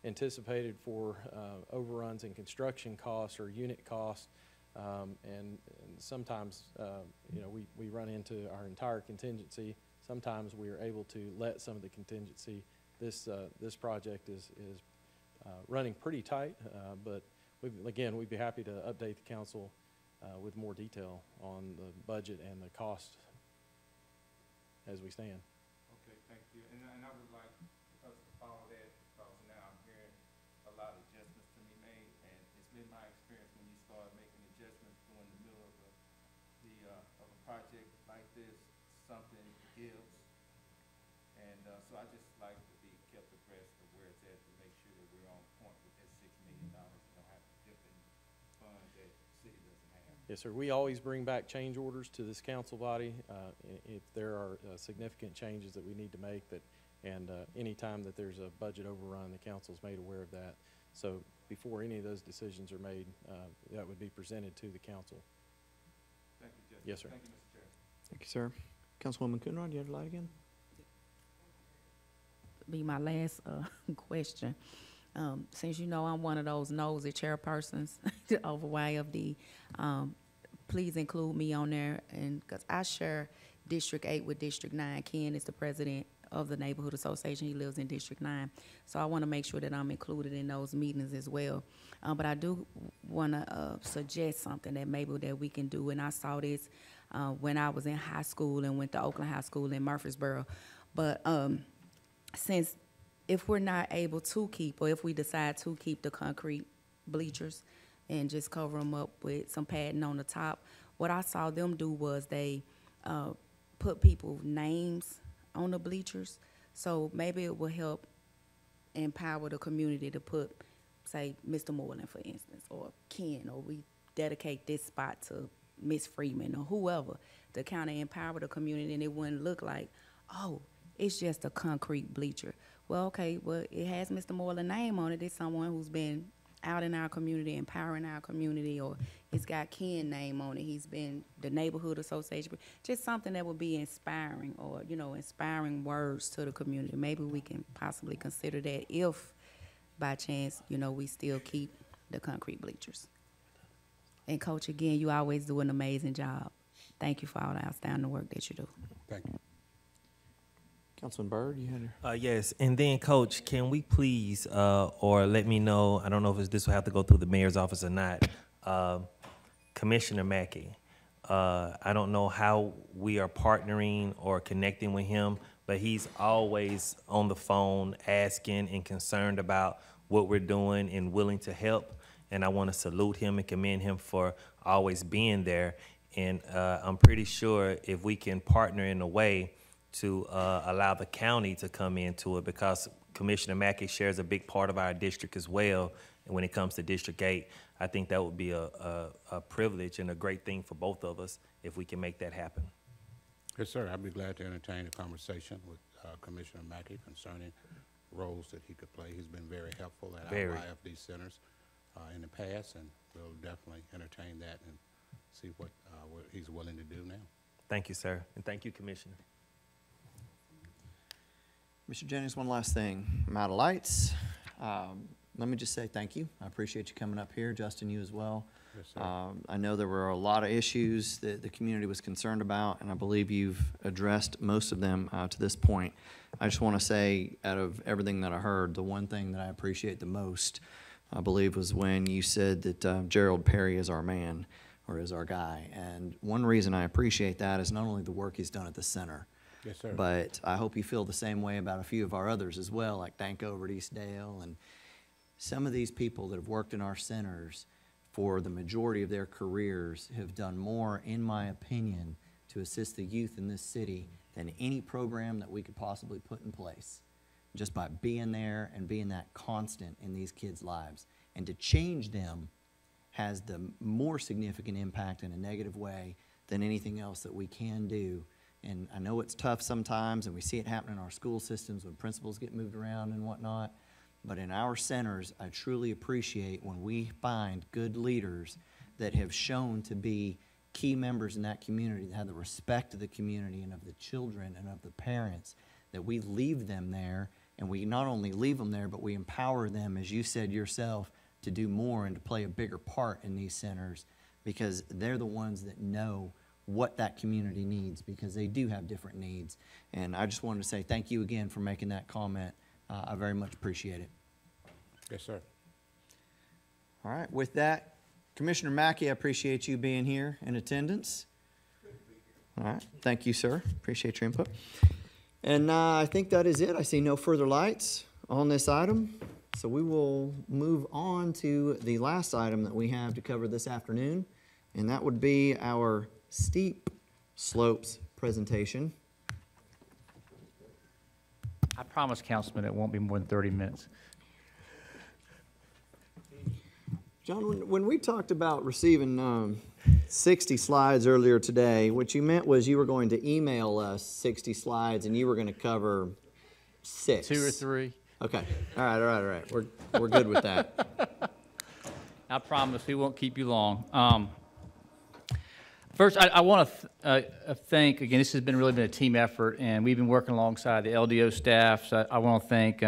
anticipated for overruns in construction costs or unit costs. And sometimes, you know, we run into our entire contingency. Sometimes we are able to let some of the contingency. This project is running pretty tight, but we'd be happy to update the council with more detail on the budget and the cost as we stand. Okay, thank you. And I would like us to follow that because now I'm hearing a lot of adjustments to be made, and it's been my experience when you start making adjustments during the middle of a project like this, something gives. And so I just like to be kept abreast of where it's at to make sure that we're on point with that $6 million and don't have to dip in funds that the city doesn't have. Yes, sir. We always bring back change orders to this council body if there are significant changes that we need to make. And anytime that there's a budget overrun, the council's made aware of that. So before any of those decisions are made, that would be presented to the council. Thank you, Judge. Yes, sir. Thank you, Mr. Chair. Thank you, sir. Councilwoman Coonrod, you have the light again? Be my last question. Since you know I'm one of those nosy chairpersons over YFD, please include me on there, and because I share District 8 with District 9. Ken is the president of the neighborhood association. He lives in District 9. So I want to make sure that I'm included in those meetings as well. But I do want to suggest something that maybe that we can do, and I saw this when I was in high school and went to Oakland High School in Murfreesboro. But since if we're not able to keep, or if we decide to keep the concrete bleachers and just cover them up with some padding on the top, what I saw them do was they put people's names on the bleachers. So maybe it will help empower the community to put, say, Mr. Moreland, for instance, or Ken, or we dedicate this spot to Miss Freeman or whoever, to kind of empower the community, and it wouldn't look like, oh, it's just a concrete bleacher. Well, okay, well, it has Mr. Moreland's name on it. It's someone who's been out in our community, empowering our community, or it's got Ken's name on it. He's been the neighborhood association. Just something that would be inspiring, or, you know, inspiring words to the community. Maybe we can possibly consider that if, by chance, you know, we still keep the concrete bleachers. And Coach, again, you always do an amazing job. Thank you for all the outstanding work that you do. Thank you. Councilman Byrd, you had your... Yes, and then, Coach, can we please, or let me know, I don't know if this will have to go through the mayor's office or not, Commissioner Mackey, I don't know how we are partnering or connecting with him, but he's always on the phone asking and concerned about what we're doing and willing to help. And I want to salute him and commend him for always being there. And I'm pretty sure if we can partner in a way to allow the county to come into it, because Commissioner Mackey shares a big part of our district as well. And when it comes to District 8, I think that would be a privilege and a great thing for both of us if we can make that happen. Yes, sir. I'd be glad to entertain a conversation with Commissioner Mackey concerning roles that he could play. He's been very helpful at our IFD centers in the past, and we'll definitely entertain that and see what he's willing to do now. Thank you, sir. And thank you, Commissioner. Mr. Jennings, one last thing. I'm out of lights. Let me just say thank you. I appreciate you coming up here. Justin, you as well. Yes, sir. I know there were a lot of issues that the community was concerned about, and I believe you've addressed most of them to this point. I just want to say, out of everything that I heard, the one thing that I appreciate the most, I believe, was when you said that Gerald Perry is our man, or is our guy. And one reason I appreciate that is not only the work he's done at the center, yes, sir. but I hope you feel the same way about a few of our others as well, like Danko at Eastdale, and some of these people that have worked in our centers for the majority of their careers have done more, in my opinion, to assist the youth in this city than any program that we could possibly put in place, just by being there and being that constant in these kids' lives. And to change them has the more significant impact in a negative way than anything else that we can do. And I know it's tough sometimes, and we see it happen in our school systems when principals get moved around and whatnot. But in our centers, I truly appreciate when we find good leaders that have shown to be key members in that community, that have the respect of the community and of the children and of the parents, that we leave them there, and we not only leave them there, but we empower them, as you said yourself, to do more and to play a bigger part in these centers, because they're the ones that know what that community needs, because they do have different needs. And I just wanted to say thank you again for making that comment. I very much appreciate it. Yes, sir. All right, with that, Commissioner Mackey, I appreciate you being here in attendance. All right, thank you, sir. Appreciate your input. And I think that is it. I see no further lights on this item. So we will move on to the last item that we have to cover this afternoon, and that would be our steep slopes presentation. I promise, Councilman, it won't be more than 30 minutes. John, when we talked about receiving 60 slides earlier today, what you meant was you were going to email us 60 slides and you were going to cover 6. 2 or 3. Okay. All right. We're good with that. I promise we won't keep you long. First, I want to thank, again, this has really been a team effort, and we've been working alongside the LDO staff. So I want to thank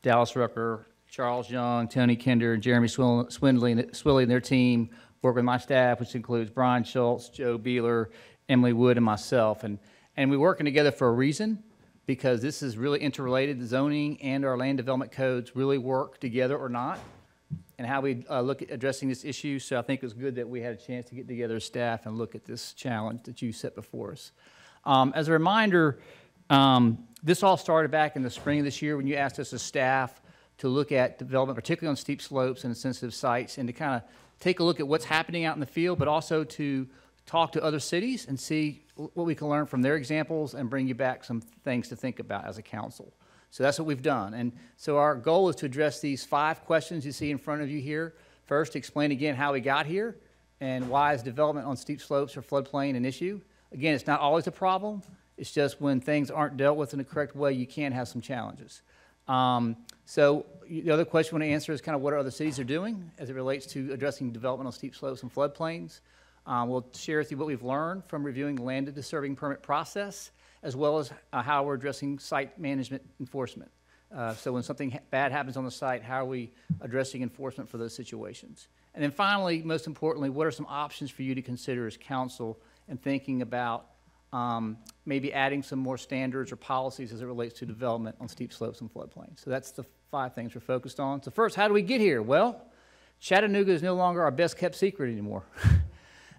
Dallas Rucker, Charles Young, Tony Kinder, and Jeremy Swindley and their team, work with my staff, which includes Brian Schultz, Joe Beeler, Emily Wood, and myself. And we're working together for a reason, because this is really interrelated. The zoning and our land development codes really work together or not, and how we look at addressing this issue. So I think it was good that we had a chance to get together as staff and look at this challenge that you set before us. As a reminder, this all started back in the spring of this year when you asked us as staff to look at development, particularly on steep slopes and sensitive sites, and to kind of take a look at what's happening out in the field, but also to talk to other cities and see what we can learn from their examples and bring you back some things to think about as a council. So that's what we've done. And so our goal is to address these 5 questions you see in front of you here. First, explain again how we got here and why is development on steep slopes or floodplain an issue. Again, it's not always a problem. It's just when things aren't dealt with in the correct way, you can have some challenges. So the other question I want to answer is kind of what other cities are doing as it relates to addressing development on steep slopes and floodplains. We'll share with you what we've learned from reviewing the land disturbing permit process, as well as how we're addressing site management enforcement. So when something bad happens on the site, how are we addressing enforcement for those situations? And then finally, most importantly, what are some options for you to consider as council in thinking about maybe adding some more standards or policies as it relates to development on steep slopes and floodplains? So that's the 5 things we're focused on. So first, how do we get here? Well, Chattanooga is no longer our best kept secret anymore.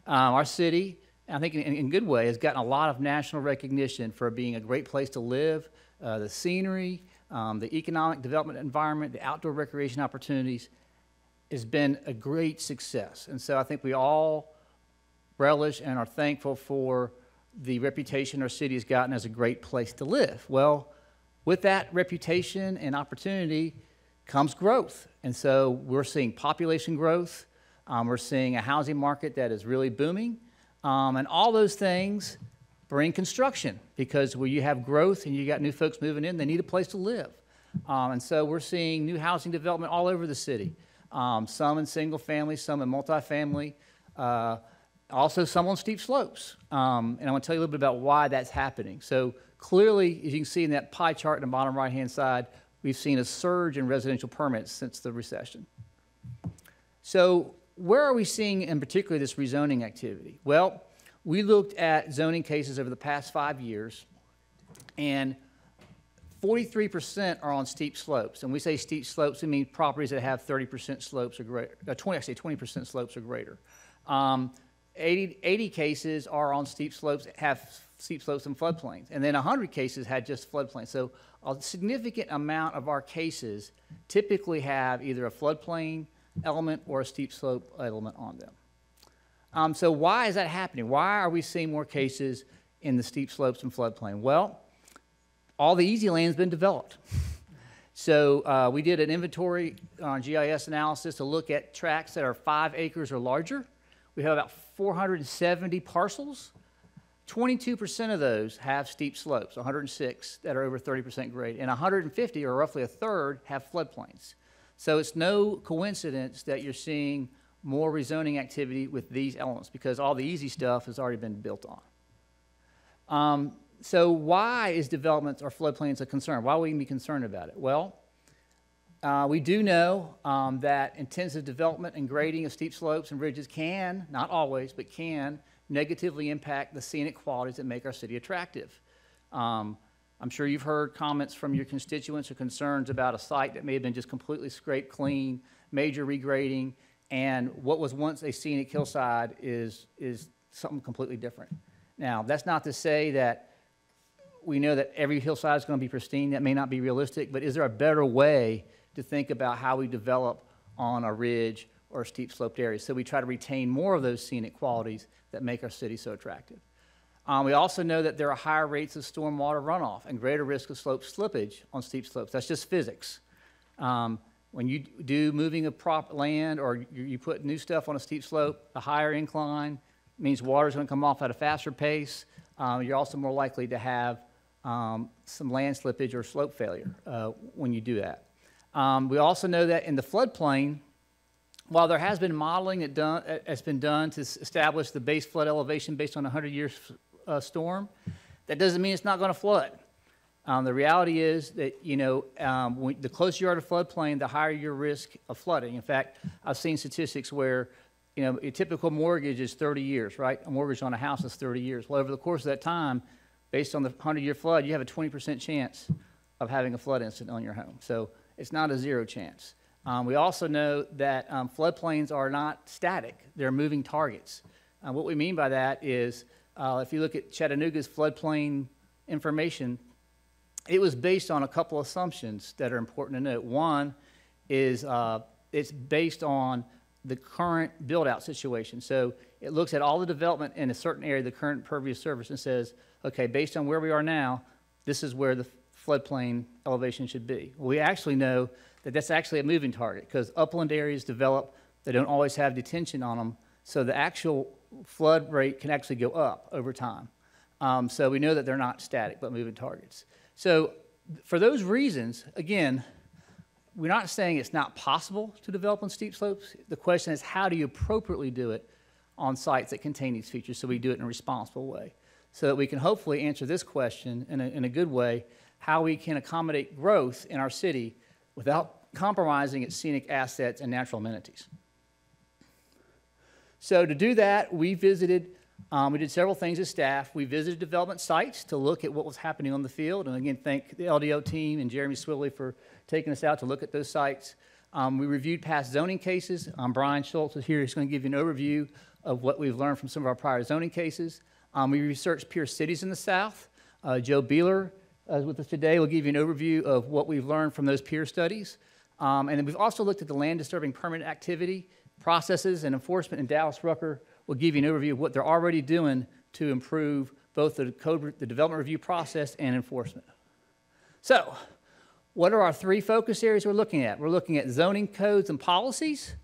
Our city and I think in a good way, has gotten a lot of national recognition for being a great place to live, the scenery, the economic development environment, the outdoor recreation opportunities has been a great success. And so I think we all relish and are thankful for the reputation our city has gotten as a great place to live. Well, with that reputation and opportunity comes growth. And so we're seeing population growth. We're seeing a housing market that is really booming. And all those things bring construction, because where you have growth and you got new folks moving in, they need a place to live. And so we're seeing new housing development all over the city, some in single family, some in multifamily, also some on steep slopes. And I want to tell you a little bit about why that's happening. So clearly, as you can see in that pie chart in the bottom right-hand side, we've seen a surge in residential permits since the recession. So where are we seeing in particular this rezoning activity? Well, we looked at zoning cases over the past 5 years, and 43% are on steep slopes. And we say steep slopes, we mean properties that have 30% slopes or greater, 20% slopes or greater. 80 cases are on steep slopes, have steep slopes and floodplains. And then 100 cases had just floodplains. So a significant amount of our cases typically have either a floodplain element or a steep slope element on them. So why is that happening? Why are we seeing more cases in the steep slopes and floodplain? Well, all the easy land's been developed. So we did an inventory on GIS analysis to look at tracts that are 5 acres or larger. We have about 470 parcels. 22% of those have steep slopes, 106 that are over 30% grade, and 150, or roughly a third, have floodplains. So it's no coincidence that you're seeing more rezoning activity with these elements, because all the easy stuff has already been built on. So why is development or floodplains a concern? Why would we be concerned about it? Well, we do know that intensive development and grading of steep slopes and ridges can, not always, but can negatively impact the scenic qualities that make our city attractive. I'm sure you've heard comments from your constituents or concerns about a site that may have been just completely scraped clean, major regrading, and what was once a scenic hillside is something completely different. Now, that's not to say that we know that every hillside is going to be pristine. That may not be realistic, but is there a better way to think about how we develop on a ridge or a steep sloped area? So we try to retain more of those scenic qualities that make our city so attractive. We also know that there are higher rates of stormwater runoff and greater risk of slope slippage on steep slopes. That's just physics. When you do moving of prop land or you put new stuff on a steep slope, a higher incline means water is going to come off at a faster pace. You're also more likely to have some land slippage or slope failure when you do that. We also know that in the floodplain, while there has been modeling that's been done to establish the base flood elevation based on a 100-year storm, that doesn't mean it's not going to flood. The reality is that, the closer you are to floodplain, the higher your risk of flooding. In fact, I've seen statistics where, a typical mortgage is 30 years, right? A mortgage on a house is 30 years. Well, over the course of that time, based on the 100-year flood, you have a 20% chance of having a flood incident on your home. So it's not a zero chance. We also know that floodplains are not static. They're moving targets. What we mean by that is if you look at Chattanooga's floodplain information, it was based on a couple assumptions that are important to note. One is it's based on the current build-out situation. So it looks at all the development in a certain area, the current impervious surface, and says, okay, based on where we are now, this is where the floodplain elevation should be. Well, we actually know that that's actually a moving target, because upland areas develop, they don't always have detention on them, so the actual flood rate can actually go up over time. So we know that they're not static, but moving targets. So for those reasons, again, we're not saying it's not possible to develop on steep slopes. The question is, how do you appropriately do it on sites that contain these features, so we do it in a responsible way, so that we can hopefully answer this question in a good way, how we can accommodate growth in our city without compromising its scenic assets and natural amenities. So to do that, we did several things as staff. We visited development sites to look at what was happening on the field. And again, thank the LDO team and Jeremy Swilley for taking us out to look at those sites. We reviewed past zoning cases. Brian Schultz is here. He's going to give you an overview of what we've learned from some of our prior zoning cases. We researched peer cities in the South. Joe Beeler with us today will give you an overview of what we've learned from those peer studies. And then we've also looked at the land disturbing permit activity, processes, and enforcement, and Dallas Rucker will give you an overview of what they're already doing to improve both the development review process and enforcement. So, what are our three focus areas we're looking at? We're looking at zoning codes and policies.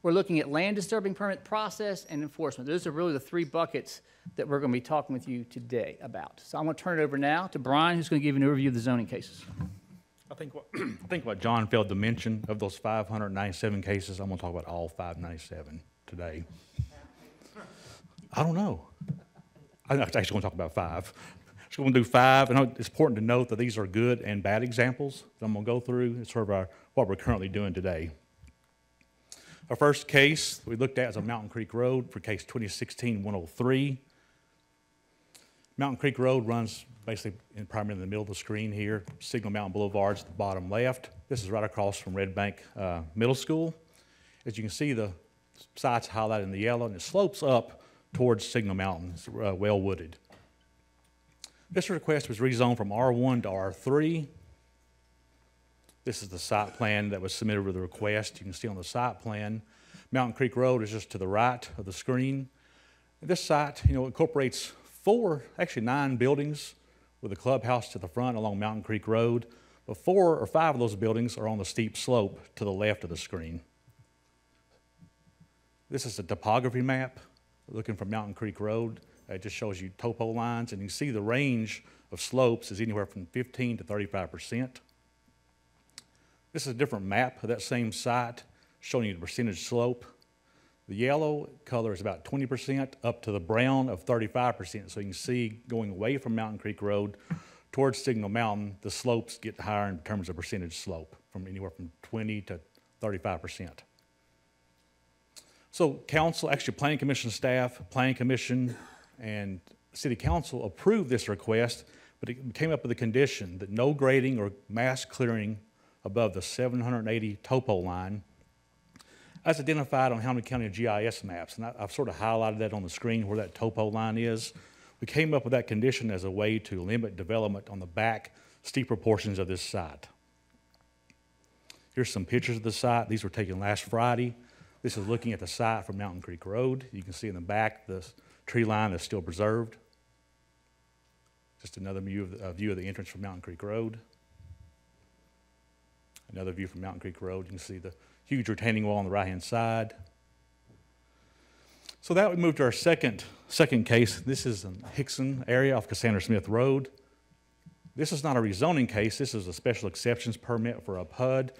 We're looking at land disturbing permit process and enforcement. Those are really the three buckets that we're going to be talking with you today about. So I'm going to turn it over now to Brian, who's going to give you an overview of the zoning cases. I think what John failed to mention, of those 597 cases, I'm going to talk about all 597 today. I don't know. I'm actually going to talk about 5. So I'm going to do 5, and it's important to note that these are good and bad examples that I'm going to go through. It's sort of what we're currently doing today. Our first case we looked at is on Mountain Creek Road for case 2016-103. Mountain Creek Road runs basically primarily in the middle of the screen here. Signal Mountain Boulevard's at the bottom left. This is right across from Red Bank Middle School. As you can see, the site's highlighted in the yellow, and it slopes up towards Signal Mountain. It's well wooded. This request was rezoned from R1 to R3. This is the site plan that was submitted with the request. You can see on the site plan, Mountain Creek Road is just to the right of the screen. This site, incorporates 9 buildings with a clubhouse to the front along Mountain Creek Road, but 4 or 5 of those buildings are on the steep slope to the left of the screen. This is a topography map looking from Mountain Creek Road. It just shows you topo lines, and you can see the range of slopes is anywhere from 15 to 35%. This is a different map of that same site showing you the percentage slope. The yellow color is about 20% up to the brown of 35%. So you can see going away from Mountain Creek Road towards Signal Mountain, the slopes get higher in terms of percentage slope, from anywhere from 20 to 35%. So council, actually Planning Commission staff, Planning Commission, and City Council approved this request, but it came up with a condition that no grading or mass clearing above the 780 topo line as identified on Hamilton County GIS maps. And I've sort of highlighted that on the screen where that topo line is. We came up with that condition as a way to limit development on the back steeper portions of this site. Here's some pictures of the site. These were taken last Friday. This is looking at the site from Mountain Creek Road. You can see in the back the tree line is still preserved. Just another view of the entrance from Mountain Creek Road. Another view from Mountain Creek Road. You can see the huge retaining wall on the right-hand side. So that we move to our second case. This is in Hickson area off Cassandra Smith Road. This is not a rezoning case. This is a special exceptions permit for a PUD.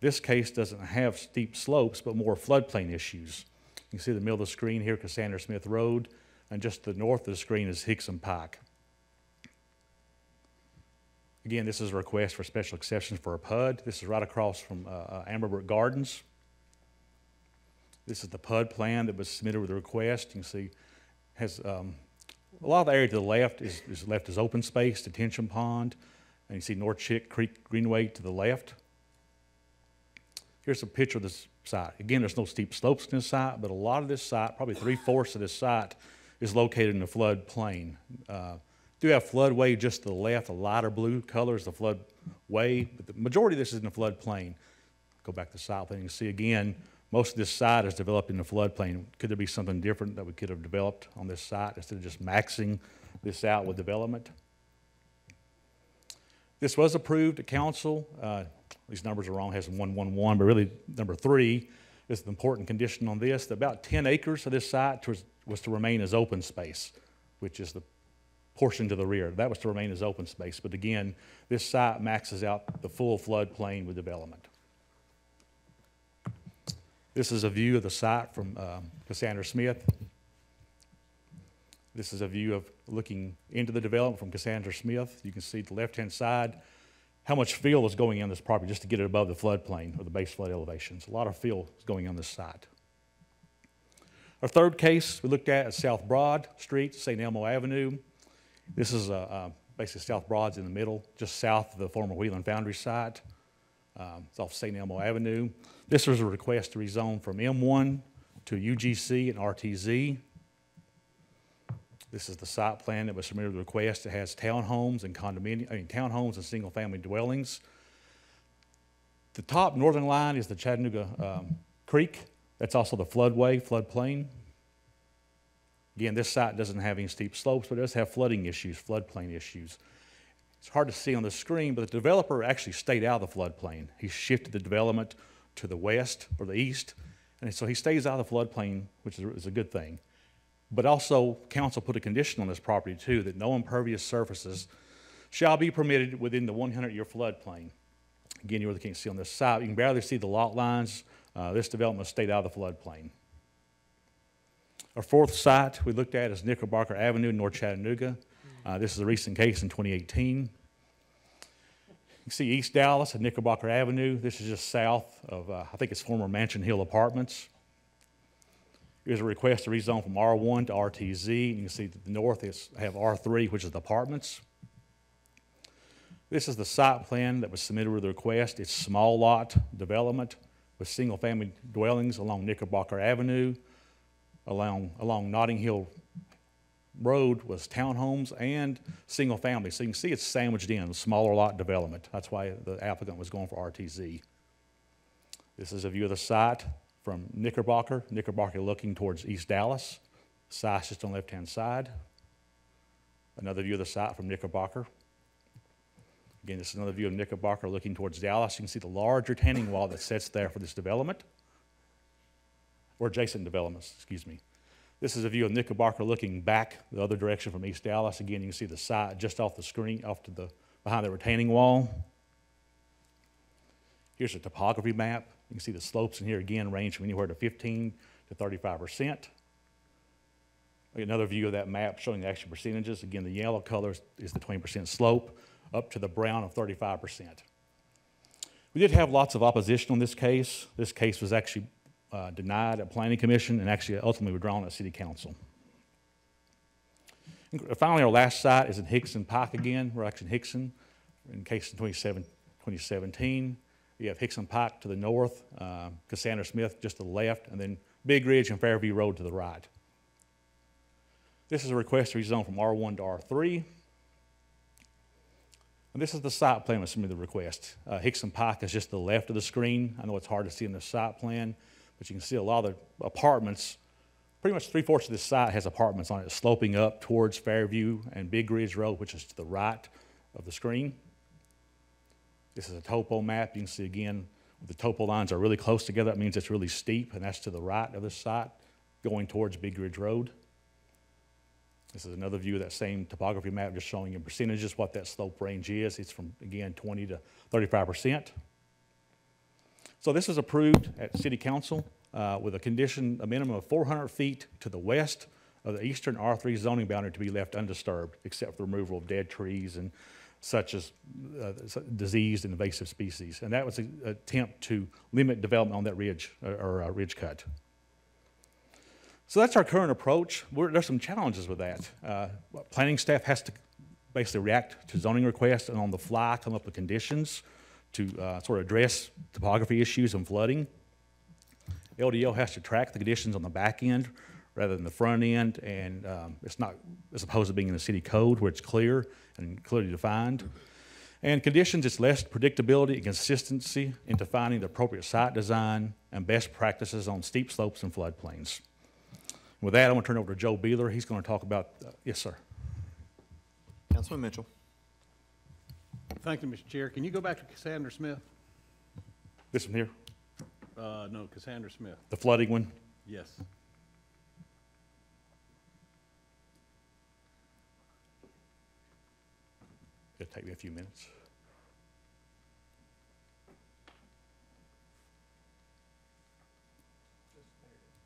This case doesn't have steep slopes, but more floodplain issues. You can see the middle of the screen here, Cassandra Smith Road, and just to the north of the screen is Hickson Pike. Again, this is a request for special exceptions for a PUD. This is right across from Amberbrook Gardens. This is the PUD plan that was submitted with the request. You can see has a lot of the area to the left is left as open space, detention pond, and you see North Chick Creek Greenway to the left. Here's a picture of this site. Again, there's no steep slopes in this site, but a lot of this site, probably 3/4 of this site, is located in the flood plain. Do have floodway just to the left. The lighter blue color is the floodway, but the majority of this is in the floodplain. Go back to the site plan, you can see again, most of this site is developed in the floodplain. Could there be something different that we could have developed on this site instead of just maxing this out with development? This was approved at council. These numbers are wrong, it has 111, but really number 3 is the important condition on this. That about 10 acres of this site was to remain as open space, which is the portion to the rear. That was to remain as open space. But again, this site maxes out the full floodplain with development. This is a view of the site from Cassandra Smith. This is a view of looking into the development from Cassandra Smith. You can see the left-hand side, how much fill is going on this property just to get it above the floodplain or the base flood elevations. A lot of fill is going on this site. Our third case we looked at is South Broad Street, St. Elmo Avenue. This is basically South Broad's in the middle, just south of the former Wheeling Foundry site. It's off St. Elmo Avenue. This was a request to rezone from M1 to UGC and RTZ. This is the site plan that was submitted with the request. It has townhomes and townhomes and single-family dwellings. The top northern line is the Chattanooga Creek. That's also the floodplain. Again, this site doesn't have any steep slopes, but it does have flooding issues, floodplain issues. It's hard to see on the screen, but the developer actually stayed out of the floodplain. He shifted the development to the west or the east, and so he stays out of the floodplain, which is a good thing. But also, council put a condition on this property too, that no impervious surfaces shall be permitted within the 100-year floodplain. Again, you really can't see on this side. You can barely see the lot lines. This development stayed out of the floodplain. Our fourth site we looked at is Knickerbocker Avenue, North Chattanooga. This is a recent case in 2018. You can see East Dallas and Knickerbocker Avenue. This is just south of, I think it's former Mansion Hill Apartments. Here's a request to rezone from R1 to RTZ. You can see that the north have R3, which is the apartments. This is the site plan that was submitted with the request. It's small lot development with single-family dwellings along Knickerbocker Avenue. Along Notting Hill Road was townhomes and single-family. So you can see it's sandwiched in, a smaller lot development. That's why the applicant was going for RTZ. This is a view of the site from Knickerbocker looking towards East Dallas. The site's just on the left-hand side. Another view of the site from Knickerbocker. Again, this is another view of Knickerbocker looking towards Dallas. You can see the large retaining wall that sits there for this development, or adjacent developments, excuse me. This is a view of Knickerbocker looking back the other direction from East Dallas. Again, you can see the site just off the screen, behind the retaining wall. Here's a topography map. You can see the slopes in here again range from anywhere to 15 to 35%. Another view of that map showing the actual percentages. Again, the yellow color is the 20% slope, up to the brown of 35%. We did have lots of opposition on this case. This case was actually denied at Planning Commission and actually ultimately withdrawn at City Council. And finally, our last site is in Hickson Pike again. We're actually in Hickson, in case in 2017. You have Hickson Pike to the north, Cassandra Smith just to the left, and then Big Ridge and Fairview Road to the right. This is a request to rezone from R1 to R3. And this is the site plan that submitted the request. Hickson Pike is just to the left of the screen. I know it's hard to see in the site plan, but you can see a lot of the apartments. Pretty much 3/4 of this site has apartments on it, sloping up towards Fairview and Big Ridge Road, which is to the right of the screen. This is a topo map. You can see again, the topo lines are really close together. That means it's really steep, and that's to the right of this site, going towards Big Ridge Road. This is another view of that same topography map, just showing in percentages what that slope range is. It's from, again, 20 to 35%. So this was approved at City Council with a minimum of 400 feet to the west of the eastern R3 zoning boundary to be left undisturbed, except for the removal of dead trees and such as diseased and invasive species. And that was an attempt to limit development on that ridge or ridge cut. So that's our current approach. There's some challenges with that. Planning staff has to basically react to zoning requests and on the fly come up with conditions to sort of address topography issues and flooding. LDO has to track the conditions on the back end rather than the front end, and it's not as opposed to being in the city code where it's clear and clearly defined. And conditions, it's less predictability and consistency in defining the appropriate site design and best practices on steep slopes and floodplains. With that, I'm going to turn it over to Joe Beeler. He's going to talk about, yes, sir. Councilman Mitchell. Thank you, Mr. Chair. Can you go back to Cassandra Smith? This one here? No, Cassandra Smith. The flooding one? Yes. It'll take me a few minutes.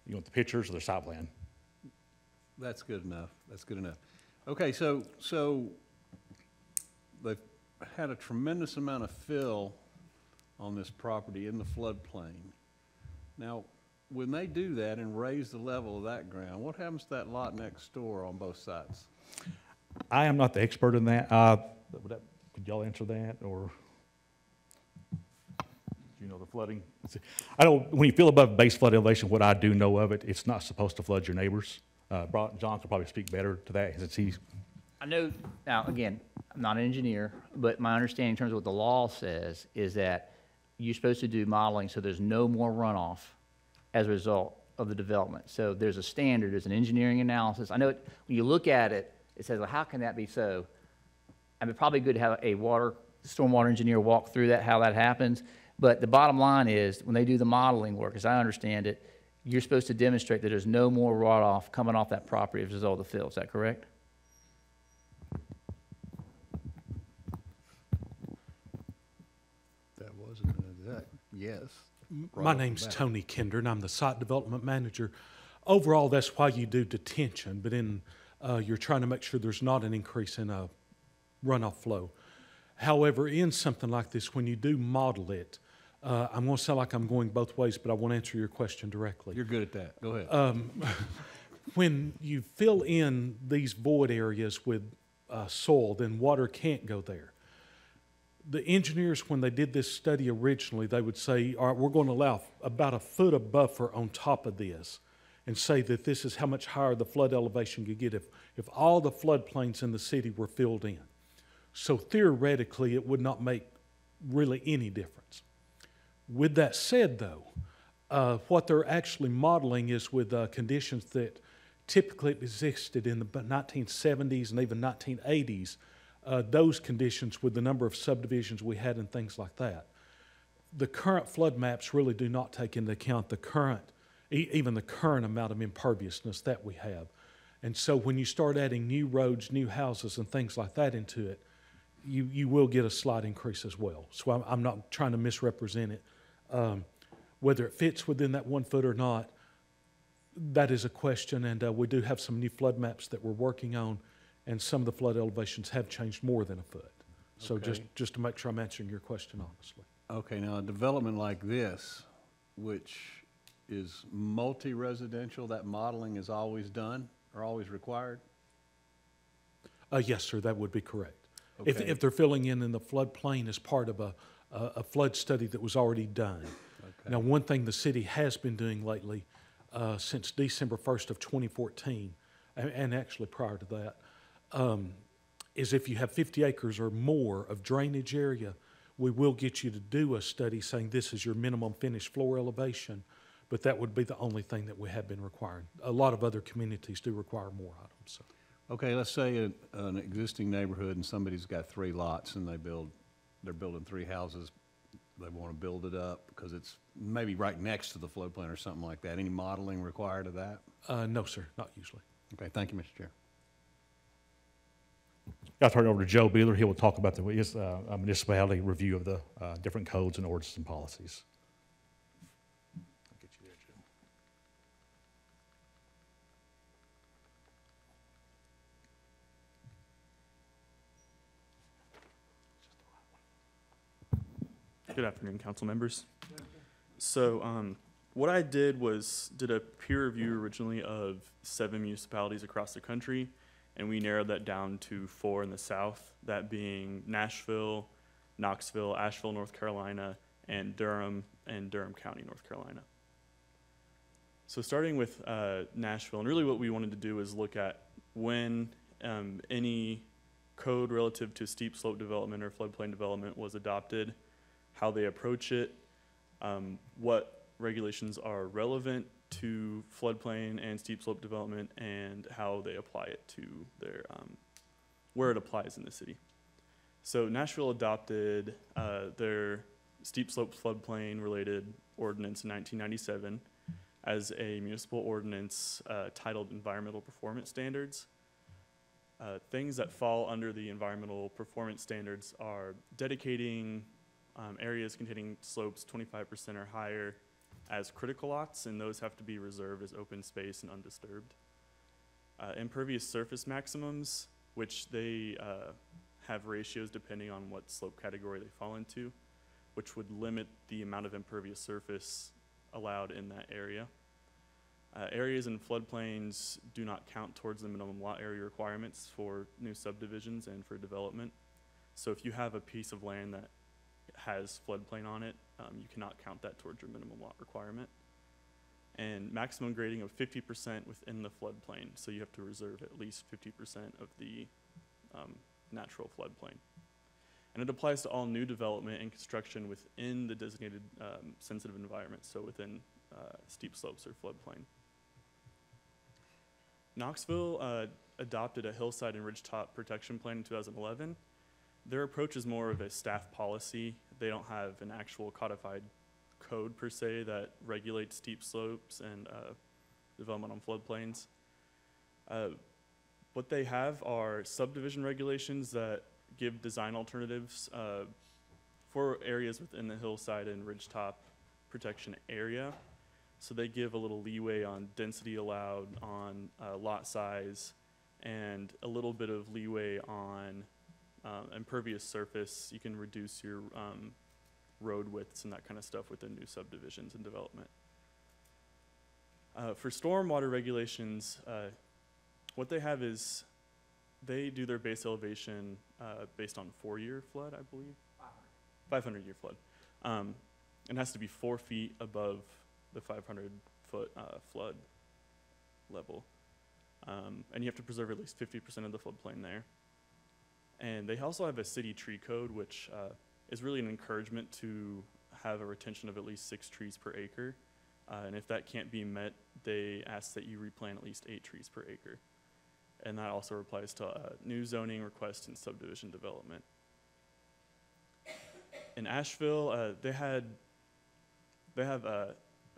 You want the pictures or the site plan? That's good enough. That's good enough. Okay, so they've had a tremendous amount of fill on this property in the floodplain. Now, when they do that and raise the level of that ground, what happens to that lot next door on both sides? I am not the expert in that. Could y'all answer that, or? you know the flooding. I don't, when you feel above base flood elevation, what I do know of it, it's not supposed to flood your neighbors. John could probably speak better to that since he's. I know, now, again, I'm not an engineer, but my understanding in terms of what the law says is that you're supposed to do modeling so there's no more runoff as a result of the development. So there's a standard, there's an engineering analysis. I know it, when you look at it, it says, well, how can that be so? I mean, it's probably good to have a stormwater engineer walk through that, how that happens. But the bottom line is, when they do the modeling work, as I understand it, you're supposed to demonstrate that there's no more runoff coming off that property as a result of the fill. Is that correct? That wasn't an exact yes. My name's Tony Kinder, and I'm the site development manager. Overall, that's why you do detention, but you're trying to make sure there's not an increase in runoff flow. However, in something like this, when you do model it, I'm going to sound like I'm going both ways, but I want to answer your question directly. You're good at that. Go ahead. When you fill in these void areas with soil, then water can't go there. The engineers, when they did this study originally, they would say, all right, we're going to allow about a foot of buffer on top of this and say that this is how much higher the flood elevation could get if all the floodplains in the city were filled in. So theoretically, it would not make really any difference. With that said, though, what they're actually modeling is with conditions that typically existed in the 1970s and even 1980s, those conditions with the number of subdivisions we had and things like that. The current flood maps really do not take into account the current, even the current amount of imperviousness that we have. And so when you start adding new roads, new houses, and things like that into it, you will get a slight increase as well. So I'm not trying to misrepresent it. Whether it fits within that 1 foot or not, that is a question, and we do have some new flood maps that we're working on, and some of the flood elevations have changed more than a foot. So Okay. just to make sure I'm answering your question honestly. Okay, now a development like this, which is multi-residential, that modeling is always done or always required? Yes, sir, that would be correct. Okay. If they're filling in the floodplain as part of a flood study that was already done. Okay. Now, one thing the city has been doing lately, since December 1st of 2014, and actually prior to that, is if you have 50 acres or more of drainage area, we will get you to do a study saying this is your minimum finished floor elevation, but that would be the only thing that we have been requiring. A lot of other communities do require more items. So. Okay, let's say an existing neighborhood and somebody's got 3 lots and they're building 3 houses. They want to build it up because it's maybe right next to the floodplain or something like that. Any modeling required of that? No, sir, not usually. Okay, thank you, Mr. Chair. I'll turn it over to Joe Beeler. He will talk about his municipality review of the different codes and ordinances and policies. I'll get you there, Joe. Good afternoon, council members. So what I did was did a peer review originally of 7 municipalities across the country, and we narrowed that down to 4 in the south, that being Nashville, Knoxville, Asheville, North Carolina, and Durham County, North Carolina. So starting with Nashville, and really what we wanted to do is look at when any code relative to steep slope development or floodplain development was adopted, how they approach it, what regulations are relevant to floodplain and steep slope development, and how they apply it to their where it applies in the city. So Nashville adopted their steep slope floodplain related ordinance in 1997 as a municipal ordinance titled Environmental Performance Standards. Things that fall under the environmental performance standards are dedicating areas containing slopes 25% or higher as critical lots, and those have to be reserved as open space and undisturbed. Impervious surface maximums, which they have ratios depending on what slope category they fall into, which would limit the amount of impervious surface allowed in that area. Areas in floodplains do not count towards the minimum lot area requirements for new subdivisions and for development. So if you have a piece of land that has floodplain on it, you cannot count that towards your minimum lot requirement. And maximum grading of 50% within the floodplain, so you have to reserve at least 50% of the natural floodplain. And it applies to all new development and construction within the designated sensitive environment, so within steep slopes or floodplain. Knoxville adopted a hillside and ridgetop protection plan in 2011. Their approach is more of a staff policy. They don't have an actual codified code per se that regulates steep slopes and development on floodplains. What they have are subdivision regulations that give design alternatives for areas within the hillside and ridgetop protection area. So they give a little leeway on density allowed, on lot size, and a little bit of leeway on impervious surface. You can reduce your road widths and that kind of stuff within new subdivisions and development. For stormwater regulations, what they have is they do their base elevation based on 4-year flood, I believe. 500-year flood. It has to be 4 feet above the 500-foot flood level. And you have to preserve at least 50% of the floodplain there. And they also have a city tree code, which is really an encouragement to have a retention of at least 6 trees per acre. And if that can't be met, they ask that you replant at least 8 trees per acre. And that also applies to new zoning requests and subdivision development. In Asheville, they have a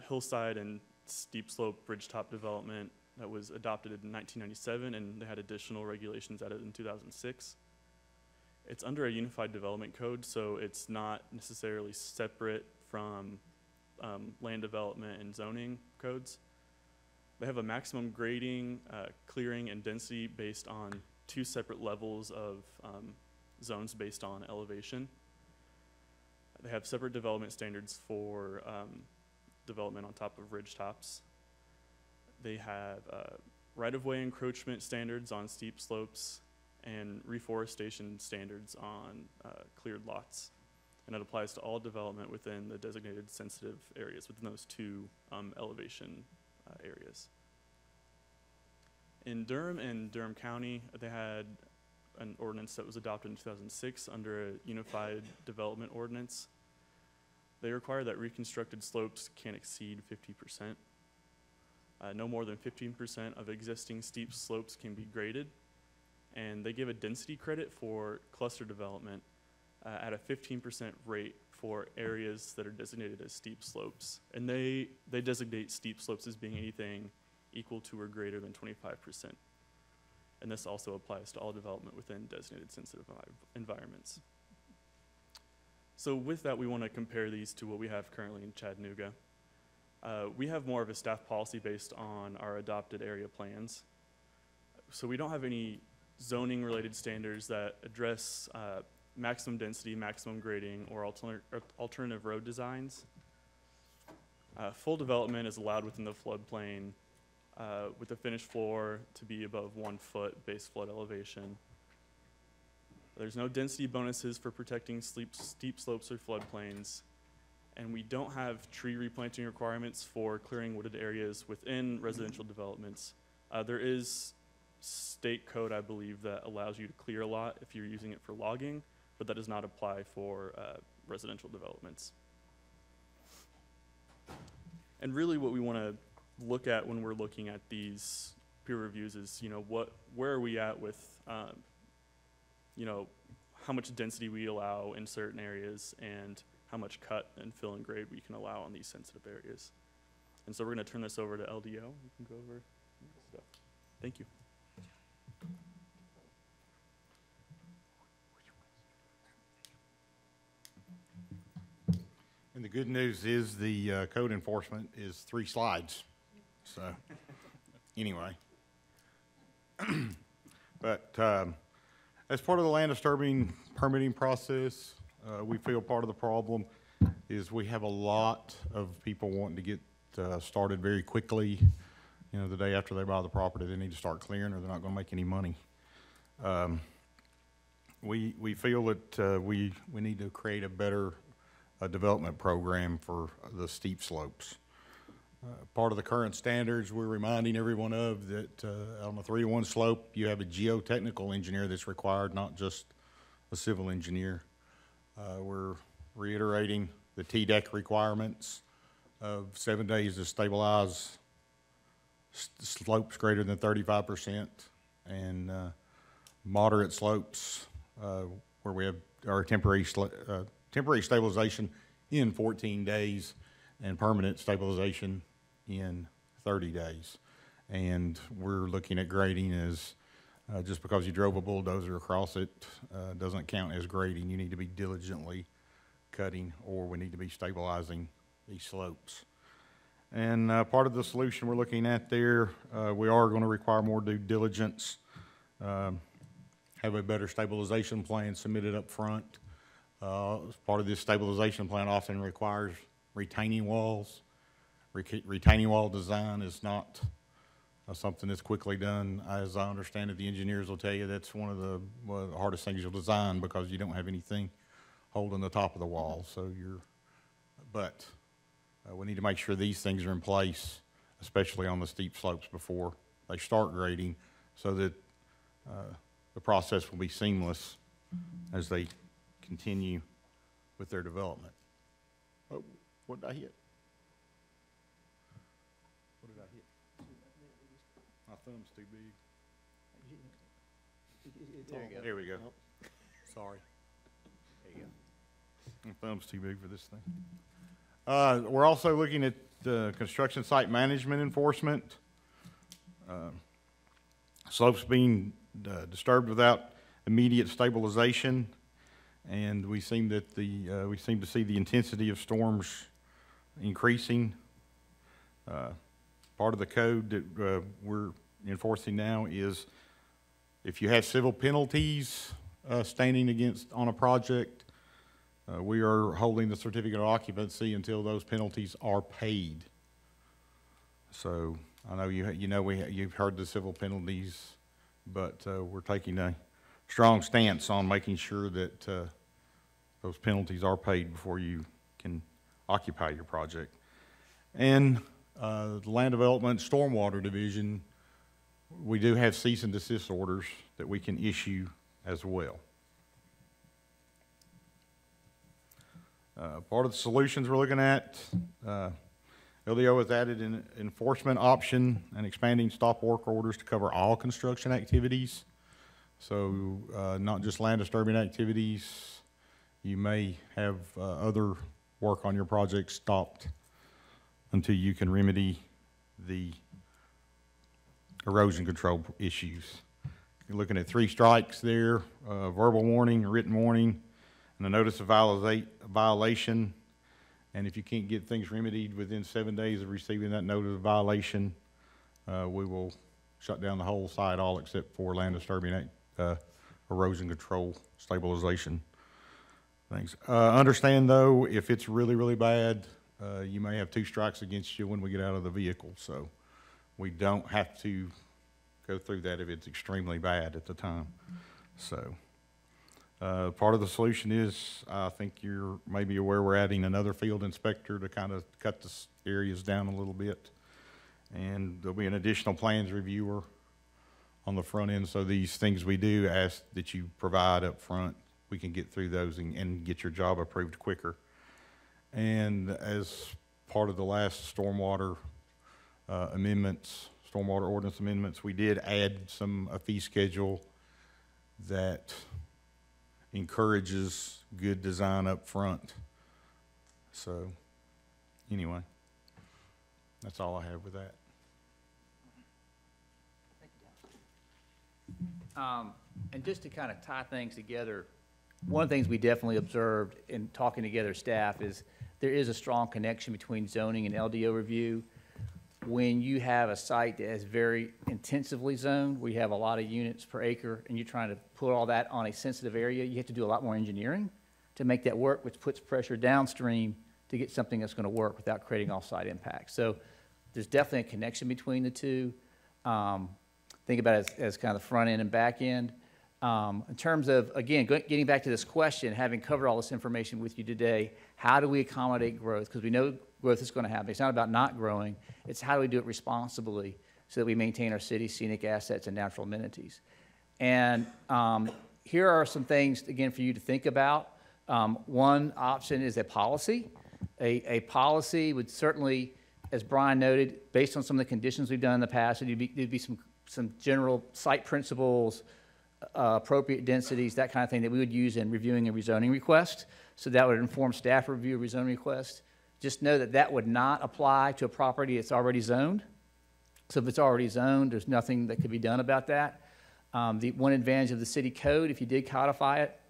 hillside and steep slope ridgetop development that was adopted in 1997, and they had additional regulations added in 2006. It's under a unified development code, so it's not necessarily separate from land development and zoning codes. They have a maximum grading, clearing, and density based on 2 separate levels of zones based on elevation. They have separate development standards for development on top of ridge tops. They have right-of-way encroachment standards on steep slopes and reforestation standards on cleared lots. And it applies to all development within the designated sensitive areas, within those 2 elevation areas. In Durham and Durham County, they had an ordinance that was adopted in 2006 under a unified development ordinance. They require that reconstructed slopes can't exceed 50%. No more than 15% of existing steep slopes can be graded. And they give a density credit for cluster development at a 15% rate for areas that are designated as steep slopes. And they designate steep slopes as being anything equal to or greater than 25%. And this also applies to all development within designated sensitive environments. So with that, we want to compare these to what we have currently in Chattanooga. We have more of a staff policy based on our adopted area plans. So we don't have any zoning related standards that address maximum density, maximum grading, or alternative road designs. Full development is allowed within the floodplain with the finished floor to be above 1 foot base flood elevation. There's no density bonuses for protecting steep slopes or floodplains. And we don't have tree replanting requirements for clearing wooded areas within residential developments. There is state code, I believe, that allows you to clear a lot if you're using it for logging, but that does not apply for residential developments. And really what we want to look at when we're looking at these peer reviews is, where are we at with, how much density we allow in certain areas and how much cut and fill and grade we can allow on these sensitive areas. And so we're going to turn this over to LDO. You can go over stuff. Thank you. And the good news is the code enforcement is 3 slides. So anyway, but as part of the land disturbing permitting process, we feel part of the problem is we have a lot of people wanting to get started very quickly. The day after they buy the property, they need to start clearing or they're not going to make any money. we feel that we need to create a better development program for the steep slopes. Part of the current standards we're reminding everyone of that on the 3-to-1 slope, you have a geotechnical engineer that's required, not just a civil engineer. We're reiterating the TDEC requirements of 7 days to stabilize slopes greater than 35% and moderate slopes where we have our temporary stabilization in 14 days and permanent stabilization in 30 days. And we're looking at grading as just because you drove a bulldozer across it doesn't count as grading. You need to be diligently cutting, or we need to be stabilizing these slopes. And part of the solution we're looking at there, we are going to require more due diligence, have a better stabilization plan submitted up front. Part of this stabilization plan often requires retaining walls. Retaining wall design is not something that's quickly done. As I understand it, the engineers will tell you that's one of the hardest things you'll design because you don't have anything holding the top of the wall. So we need to make sure these things are in place, especially on the steep slopes before they start grading, so that the process will be seamless as they continue with their development. Oh, what did I hit? What did I hit? My thumb's too big. There we go. Sorry. There you go. My thumb's too big for this thing. We're also looking at construction site management enforcement. Slopes being disturbed without immediate stabilization, and we seem to see the intensity of storms increasing. Part of the code that we're enforcing now is if you have civil penalties standing on a project, we are holding the certificate of occupancy until those penalties are paid. So I know you've heard the civil penalties, but we're taking a strong stance on making sure that those penalties are paid before you can occupy your project. And the Land Development Stormwater Division, we do have cease and desist orders that we can issue as well. Part of the solutions we're looking at, LDO has added an enforcement option and expanding stop work orders to cover all construction activities. So not just land disturbing activities. You may have other work on your project stopped until you can remedy the erosion control issues. You're looking at 3 strikes there, verbal warning, a written warning, and a notice of violation. And if you can't get things remedied within 7 days of receiving that notice of violation, we will shut down the whole site, all except for land disturbing erosion control stabilization things. Understand though, if it's really, really bad, you may have 2 strikes against you when we get out of the vehicle. So we don't have to go through that if it's extremely bad at the time. So part of the solution is, I think you're maybe aware, we're adding another field inspector to kind of cut the areas down a little bit. And there'll be an additional plans reviewer on the front end. So these things we do ask that you provide up front, we can get through those and get your job approved quicker. And as part of the last stormwater amendments, stormwater ordinance amendments, we did add a fee schedule that encourages good design up front. So anyway, that's all I have with that. And just to kind of tie things together, one of the things we definitely observed in talking together staff is there is a strong connection between zoning and LDO review. When you have a site that is very intensively zoned, where you have a lot of units per acre, and you're trying to put all that on a sensitive area, you have to do a lot more engineering to make that work, which puts pressure downstream to get something that's going to work without creating off-site impacts. So there's definitely a connection between the two. Think about it as kind of the front end and back end. In terms of, again, getting back to this question, having covered all this information with you today, how do we accommodate growth? Because we know growth is going to happen. It's not about not growing. It's how do we do it responsibly so that we maintain our city's scenic assets and natural amenities. And here are some things, again, for you to think about. One option is a policy. A policy would certainly, as Brian noted, based on some of the conditions we've done in the past, there'd be some general site principles, appropriate densities, that kind of thing that we would use in reviewing a rezoning request. So that would inform staff review of rezoning request. Just know that that would not apply to a property that's already zoned. So if it's already zoned, there's nothing that could be done about that. The one advantage of the city code, if you did codify it,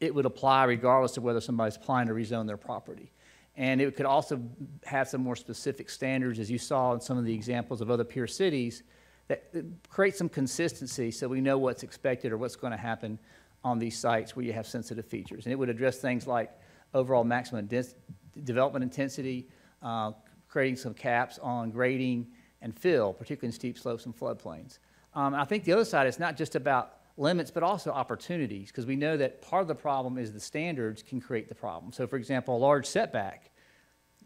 it would apply regardless of whether somebody's applying to rezone their property. And it could also have some more specific standards, as you saw in some of the examples of other peer cities, that create some consistency so we know what's expected or what's going to happen on these sites where you have sensitive features. And it would address things like overall maximum development intensity, creating some caps on grading and fill, particularly in steep slopes and floodplains. I think the other side is not just about limits, but also opportunities, because we know that part of the problem is the standards can create the problem. So, for example, a large setback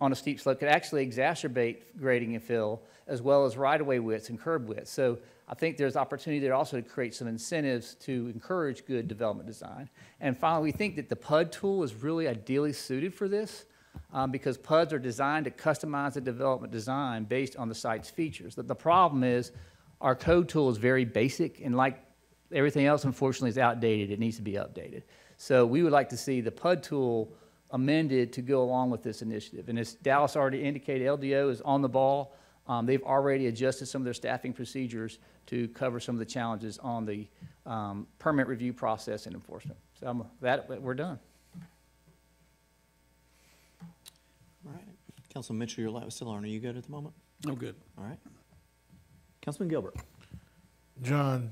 on a steep slope could actually exacerbate grading and fill, as well as right-of-way widths and curb widths. So I think there's opportunity there also to create some incentives to encourage good development design. And finally, we think that the PUD tool is really ideally suited for this, because PUDs are designed to customize the development design based on the site's features. The problem is our code tool is very basic, and like everything else, unfortunately, is outdated. It needs to be updated. So we would like to see the PUD tool amended to go along with this initiative. And as Dallas already indicated, LDO is on the ball. They've already adjusted some of their staffing procedures to cover some of the challenges on the permit review process and enforcement. So we're done. All right. Councilman Mitchell, your light was still on. Are you good at the moment? I'm good. All right. Councilman Gilbert. John,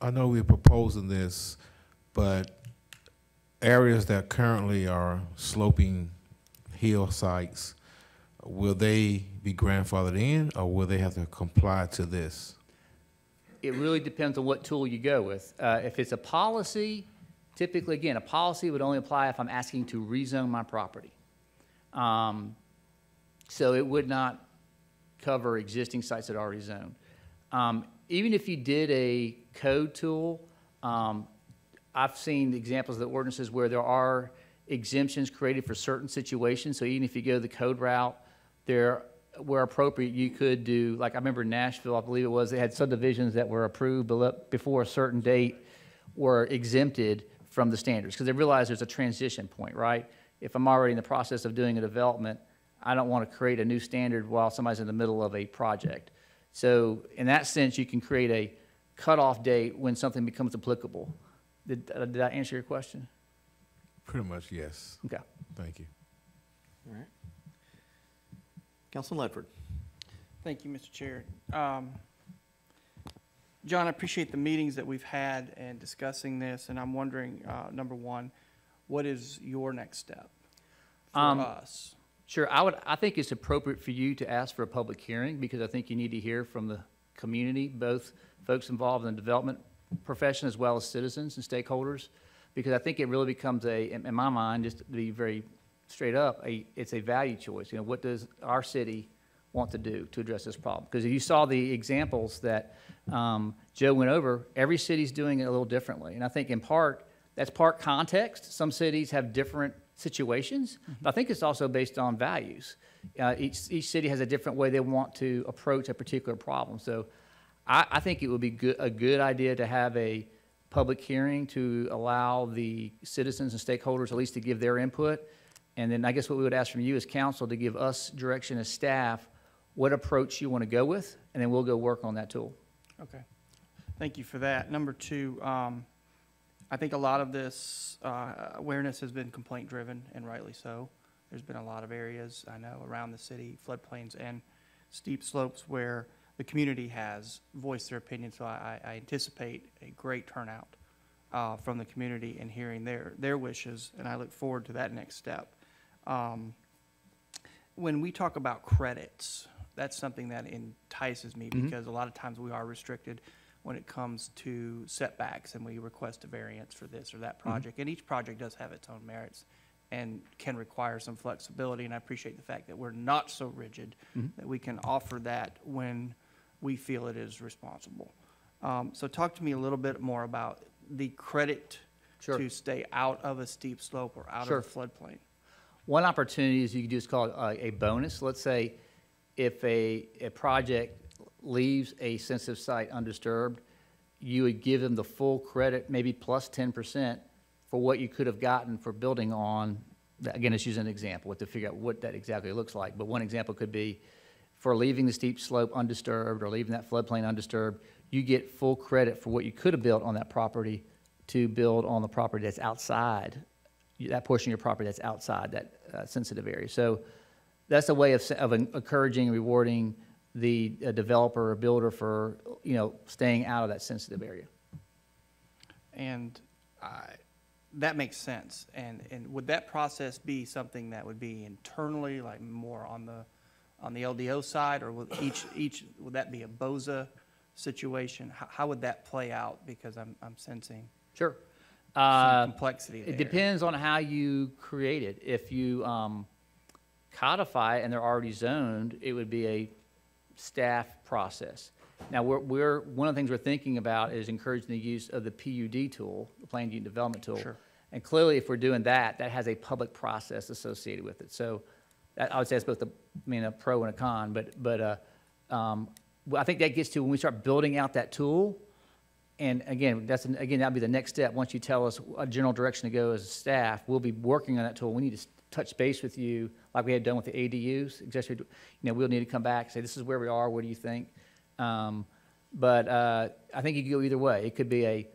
I know we're proposing this, but areas that currently are sloping hill sites, will they be grandfathered in, or will they have to comply to this? It really depends on what tool you go with. If it's a policy, typically, again, a policy would only apply if I'm asking to rezone my property. So it would not cover existing sites that are already zoned. Even if you did a code tool, I've seen examples of the ordinances where there are exemptions created for certain situations. So even if you go the code route, where appropriate, you could do, like I remember in Nashville, I believe it was, they had subdivisions that were approved before a certain date were exempted from the standards because they realized there's a transition point, right? If I'm already in the process of doing a development, I don't want to create a new standard while somebody's in the middle of a project. So in that sense, you can create a cutoff date when something becomes applicable. Did I answer your question? Pretty much, yes. Okay. Thank you. All right. Councilman Ledford. Thank you, Mr. Chair. John, I appreciate the meetings that we've had and discussing this, and I'm wondering, number one, what is your next step for us? Sure. I think it's appropriate for you to ask for a public hearing because I think you need to hear from the community, both folks involved in the development profession as well as citizens and stakeholders, because I think it really becomes in my mind, just to be very straight up, it's a value choice. You know, what does our city want to do to address this problem? Because you saw the examples that Joe went over, every city's doing it a little differently. And I think in part, that's part context. Some cities have different situations, but I think it's also based on values. Each city has a different way they want to approach a particular problem. So I think it would be a good idea to have a public hearing to allow the citizens and stakeholders at least to give their input. And then I guess what we would ask from you as council to give us direction as staff, what approach you want to go with, and then we'll go work on that tool. Okay. Thank you for that. Number two, I think a lot of this awareness has been complaint-driven, and rightly so. There's been a lot of areas, I know, around the city, floodplains and steep slopes where the community has voiced their opinion, so I anticipate a great turnout from the community and hearing their wishes, and I look forward to that next step. When we talk about credits, that's something that entices me because a lot of times we are restricted when it comes to setbacks, and we request a variance for this or that project. And each project does have its own merits and can require some flexibility, and I appreciate the fact that we're not so rigid, that we can offer that when we feel it is responsible. So talk to me a little bit more about the credit Sure. to stay out of a steep slope or out Sure. of a floodplain. One opportunity is you could just call it a bonus. Let's say if a project leaves a sensitive site undisturbed, you would give them the full credit, maybe plus 10% for what you could have gotten for building on, again, let's use an example to figure out what that exactly looks like. But one example could be for leaving the steep slope undisturbed or leaving that floodplain undisturbed, you get full credit for what you could have built on that property to build on the property that's outside, that portion of your property that's outside that sensitive area. So that's a way of encouraging and rewarding the developer or builder for, staying out of that sensitive area. And that makes sense. And would that process be something that would be internally, like more on the LDO side, or would would that be a BOZA situation? How would that play out? Because I'm sensing Sure. some complexity there. It depends on how you create it. If you codify it and they're already zoned, it would be a staff process. Now, one of the things we're thinking about is encouraging the use of the PUD tool, the Plan Unit Development Tool. Sure. And clearly, if we're doing that, that has a public process associated with it. So I would say it's both a pro and a con, but I think that gets to when we start building out that tool. And again, that'll be the next step. Once you tell us a general direction to go as a staff, we'll be working on that tool. We need to touch base with you like we had done with the ADUs. We'll need to come back and say, this is where we are. What do you think? But I think you can go either way. It could be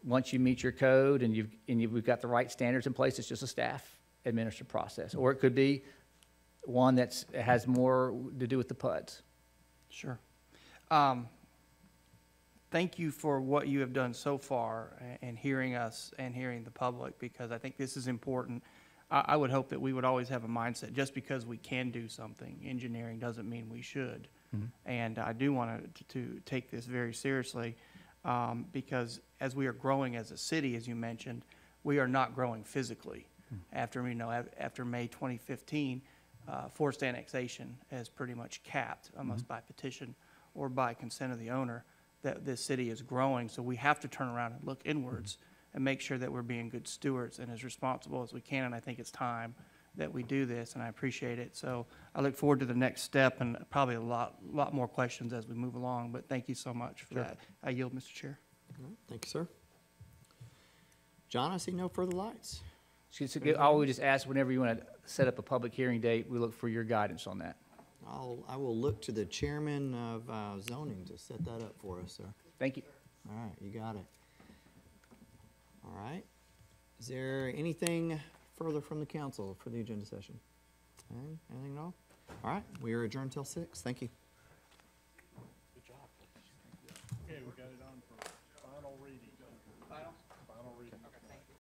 once you meet your code and we've got the right standards in place, it's just a staff administered process. Or it could be one that has more to do with the PUDs. Sure. Thank you for what you have done so far and hearing us and hearing the public, because I think this is important. I would hope that we would always have a mindset, just because we can do something, engineering doesn't mean we should. And I do want to take this very seriously, because as we are growing as a city, as you mentioned, we are not growing physically. After May 2015, forced annexation has pretty much capped, almost by petition or by consent of the owner, that this city is growing. So we have to turn around and look inwards and make sure that we're being good stewards and as responsible as we can. And I think it's time that we do this, and I appreciate it. So I look forward to the next step, and probably a lot more questions as we move along. But thank you so much for that. I yield, Mr. Chair. All right, thank you, sir. John, I see no further lights. I would just ask, whenever you want to set up a public hearing date, we look for your guidance on that. I will look to the chairman of zoning to set that up for us, sir. Thank you. All right, you got it. All right. Is there anything further from the council for the agenda session? Anything at all? All right, we are adjourned till 6. Thank you.